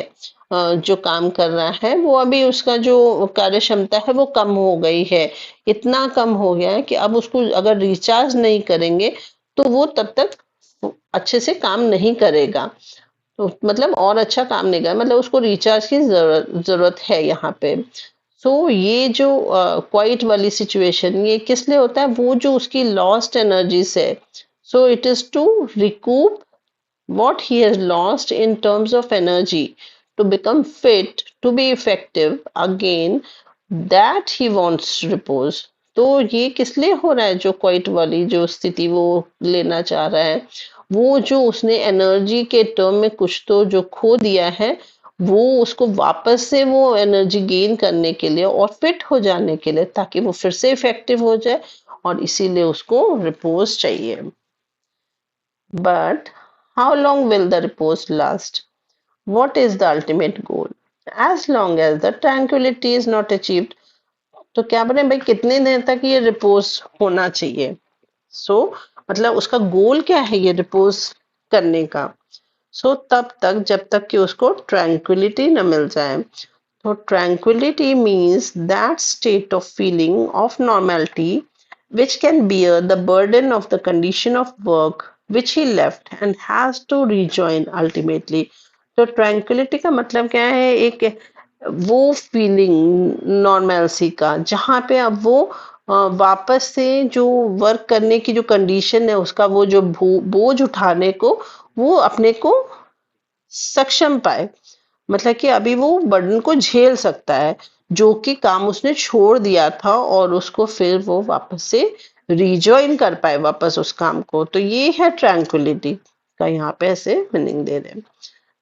जो काम कर रहा है वो अभी उसका जो कार्य क्षमता है वो कम हो गई है। इतना कम हो गया है कि अब उसको अगर रिचार्ज नहीं करेंगे तो वो तब तक अच्छे से काम नहीं करेगा। तो मतलब और अच्छा काम नहीं करेगा, मतलब उसको रिचार्ज की जरूरत है यहाँ पे। सो ये जो क्वाइट वाली सिचुएशन ये किस लिए होता है? वो जो उसकी लॉस्ट एनर्जीज है, so it is to recoup what he has lost in terms of energy to become fit to be effective again, that he wants repose। तो ये किस लिए हो रहा है? जो क्वाइट वाली जो स्थिति वो लेना चाह रहा है, वो जो उसने एनर्जी के टर्म में कुछ तो जो खो दिया है वो उसको वापस से वो एनर्जी गेन करने के लिए और फिट हो जाने के लिए, ताकि वो फिर से इफेक्टिव हो जाए, और इसीलिए उसको रिपोज चाहिए। But how long will the repose last? What is the ultimate goal? As long as the tranquility is not achieved, तो क्या बोले भाई कितने देर तक ये रिपोज होना चाहिए? सो मतलब उसका गोल क्या है ये रिपोज करने का? तब तक जब तक कि उसको ट्रैंक्विलिटी न मिल जाए। तो tranquillity means that state of feeling of normality which can bear the burden of the condition of work which he left and has to rejoin ultimately। तो ट्रैंक्विलिटी का मतलब क्या है? एक वो फीलिंग नॉर्मेलसी का जहाँ पे अब वो वापस से जो वर्क करने की जो कंडीशन है उसका वो जो बोझ उठाने को वो अपने को सक्षम पाए। मतलब कि अभी वो बर्डन को झेल सकता है जो कि काम उसने छोड़ दिया था, और उसको फिर वो वापस से रिजॉइन कर पाए वापस उस काम को। तो ये है ट्रैंक्विलिटी का यहाँ पे ऐसे मीनिंग दे रहे हैं।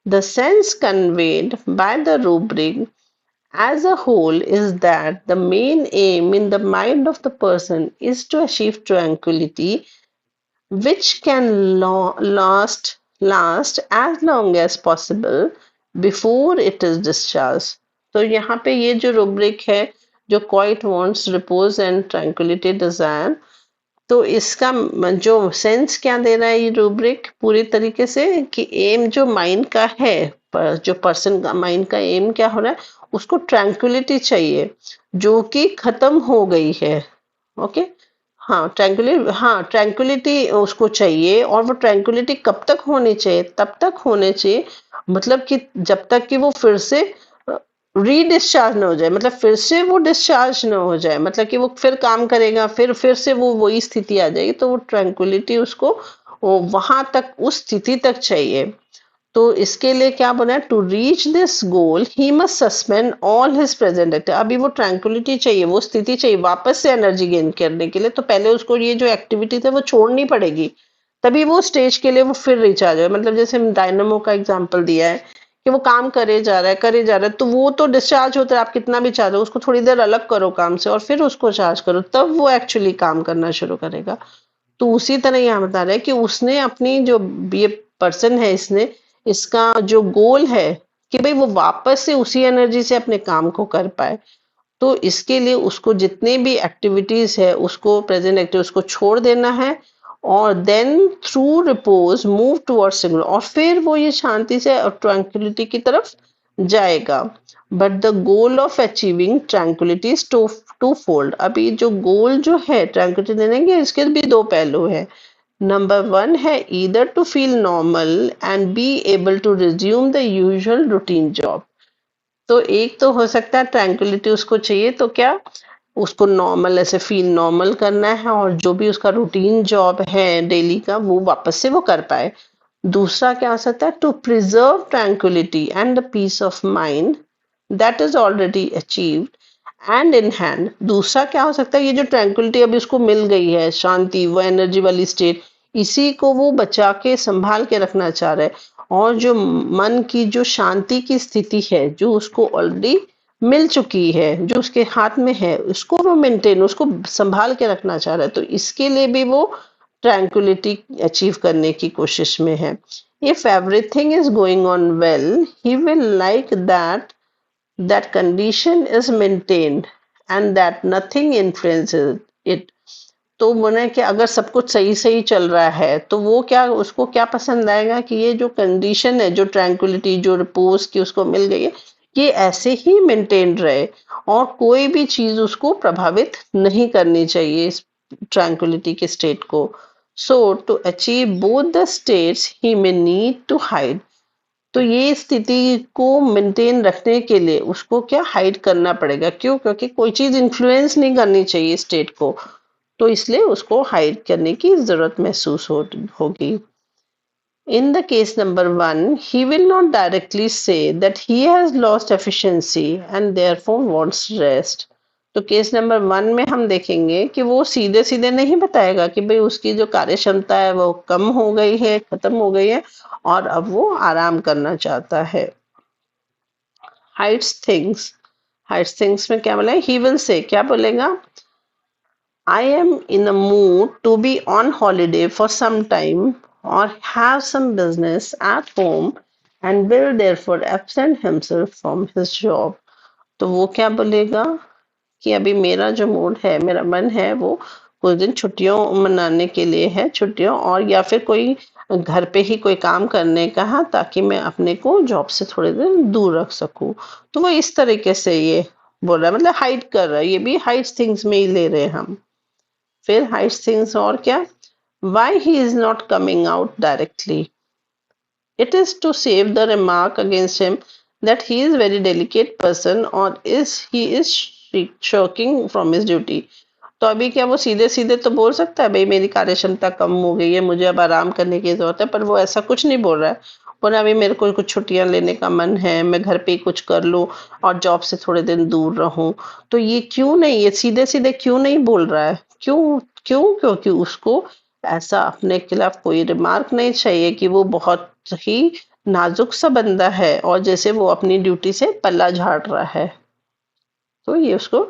The sense conveyed by the rubric as a whole is that the main aim in the mind of the person is to achieve tranquility which can last as long as possible before it is discharged। तो यहाँ पे ये जो rubric है जो quite wants repose and tranquility desire, तो इसका जो सेंस क्या दे रहा है ये रूब्रिक पूरी तरीके से कि एम जो माइंड का है, जो पर्सन का माइंड का एम क्या हो रहा है, उसको ट्रैंक्विलिटी चाहिए जो कि खत्म हो गई है। ओके, हाँ ट्रैंक्विलिटी उसको चाहिए, और वो ट्रैंक्विलिटी कब तक होनी चाहिए? तब तक होने चाहिए मतलब कि जब तक कि वो फिर से रीडिस्चार्ज ना हो जाए, मतलब फिर से वो डिस्चार्ज ना हो जाए, मतलब कि वो फिर काम करेगा, फिर से वो वही स्थिति आ जाएगी। तो वो ट्रैंक्विलिटी उसको वहां तक उस स्थिति तक चाहिए। तो इसके लिए क्या बोला है? To reach this goal he must suspend all his present activity. अभी वो ट्रैंक्विलिटी चाहिए, वो स्थिति चाहिए वापस से एनर्जी गेन करने के लिए, तो पहले उसको ये जो एक्टिविटी है वो छोड़नी पड़ेगी, तभी वो स्टेज के लिए वो फिर रिचार्ज है। मतलब जैसे डायनामो का एग्जांपल दिया है कि वो काम करे जा रहा है, तो वो तो डिस्चार्ज होता है, आप कितना भी चार्ज हो उसको थोड़ी देर अलग करो काम से और फिर उसको चार्ज करो, तब वो एक्चुअली काम करना शुरू करेगा। तो उसी तरह यहाँ बता रहा है कि उसने अपनी जो ये पर्सन है इसने इसका जो गोल है कि भाई वो वापस से उसी एनर्जी से अपने काम को कर पाए। तो इसके लिए उसको जितने भी एक्टिविटीज है उसको प्रेजेंट एक्टिव उसको छोड़ देना है, और then through repose move towards signal, और फिर वो ये शांति से और ट्रैंक्विलिटी की तरफ जाएगा। But the goal of achieving tranquillity is twofold. अभी जो गोल जो है ट्रैंक्विलिटी देने के, इसके भी दो पहलू है। नंबर वन है either to feel normal and be able to resume the usual routine job. तो एक तो हो सकता है ट्रैंक्विलिटी उसको चाहिए, तो क्या उसको नॉर्मल ऐसे फील नॉर्मल करना है, और जो भी उसका रूटीन जॉब है डेली का वो वापस से वो कर पाए। दूसरा क्या हो सकता है? To preserve tranquillity and the peace of mind that is already achieved hand in hand. दूसरा क्या हो सकता है, ये जो ट्रैंक्विलिटी अभी उसको मिल गई है, शांति, वो एनर्जी वाली स्टेट, इसी को वो बचा के संभाल के रखना चाह रहा है। और जो मन की जो शांति की स्थिति है, जो उसको ऑलरेडी मिल चुकी है, जो उसके हाथ में है, उसको वो मेंटेन, उसको संभाल के रखना चाह रहा है। तो इसके लिए भी वो ट्रैंक्विलिटी अचीव करने की कोशिश में है। If everything is going on well, he will like that that condition is maintained and that nothing influences it। तो बोले कि अगर सब कुछ सही सही चल रहा है तो वो क्या, उसको क्या पसंद आएगा कि ये जो कंडीशन है, जो ट्रैंक्विलिटी, जो रिपोज की उसको मिल गई है, ये ऐसे ही मेंटेन रहे और कोई भी चीज उसको प्रभावित नहीं करनी चाहिए, इस ट्रैंक्विलिटी के स्टेट को। So to achieve both the states he may need to hide. तो ये स्थिति को मेंटेन रखने के लिए उसको क्या हाइड करना पड़ेगा, क्यों? क्योंकि कोई चीज इन्फ्लुएंस नहीं करनी चाहिए स्टेट को, तो इसलिए उसको हाइड करने की जरूरत महसूस होगी। In the case number one, he will not directly say that he has lost efficiency and therefore wants rest। तो केस नंबर वन में हम देखेंगे कि वो सीधे सीधे नहीं बताएगा कि भाई उसकी जो कार्य क्षमता है वो कम हो गई है, खत्म हो गई है और अब वो आराम करना चाहता है। हाइड्स थिंग्स, हाइड्स थिंग्स में क्या बोला है, ही विल से क्या बोलेगा, I am in a mood to be on holiday for some time or have some business at home and will therefore absent himself from his job। तो वो क्या बोलेगा कि अभी मेरा जो मूड है, मेरा मन है, वो कुछ दिन छुट्टियों मनाने के लिए है, छुट्टियों, और या फिर कोई घर पे ही कोई काम करने का है ताकि मैं अपने को जॉब से थोड़े दिन दूर रख सकूं। तो वो इस तरीके से ये बोल रहा है, मतलब हाइड कर रहा है, ये भी हाइड थिंग्स में ही ले रहे हैं हम। फिर हाइड थिंग्स और क्या, why he is not coming out directly, it is to save the remark against him that he is very delicate person or is he is shirking from his duty। तो अभी क्या वो सीधे सीधे तो बोल सकता है भाई मेरी कार्य क्षमता कम हो गई है, मुझे अब आराम करने की जरूरत है, पर वो ऐसा कुछ नहीं बोल रहा है। बोला अभी मेरे को कुछ छुट्टियां लेने का मन है, मैं घर पे ही कुछ कर लूं और जॉब से थोड़े दिन दूर रहूं। तो ये क्यों नहीं, ये सीधे सीधे क्यों नहीं बोल रहा है, क्यों? क्यों? क्योंकि उसको ऐसा अपने खिलाफ कोई रिमार्क नहीं चाहिए कि वो बहुत ही नाजुक सा बंदा है और जैसे वो अपनी ड्यूटी से पल्ला झाड़ रहा है। तो ये उसको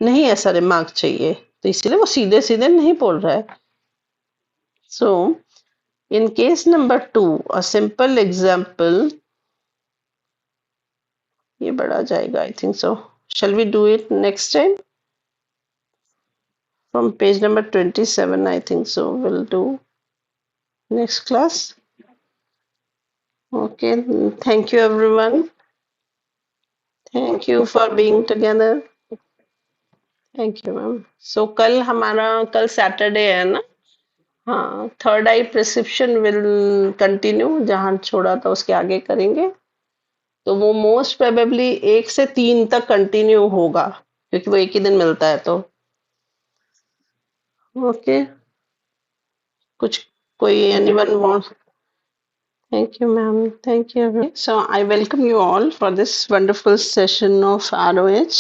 नहीं ऐसा रिमार्क चाहिए, तो इसीलिए वो सीधे सीधे नहीं बोल रहा है। So in case number two, a simple example, ये बड़ा जाएगा I think so, shall we do it next time from page number 27? I think so we'll do next class। Okay, thank you everyone, thank you for being together। Thank you ma'am. So कल हमारा, कल Saturday है ना? हाँ, third I prescription will continue, जहाँ छोड़ा था उसके आगे करेंगे। तो वो मोस्ट प्रोबेबली 1 से 3 तक कंटिन्यू होगा क्योंकि वो एक ही दिन मिलता है। तो ओके, कुछ कोई anyone want? Thank you ma'am, thank you. So I welcome you all for this wonderful session of ROH।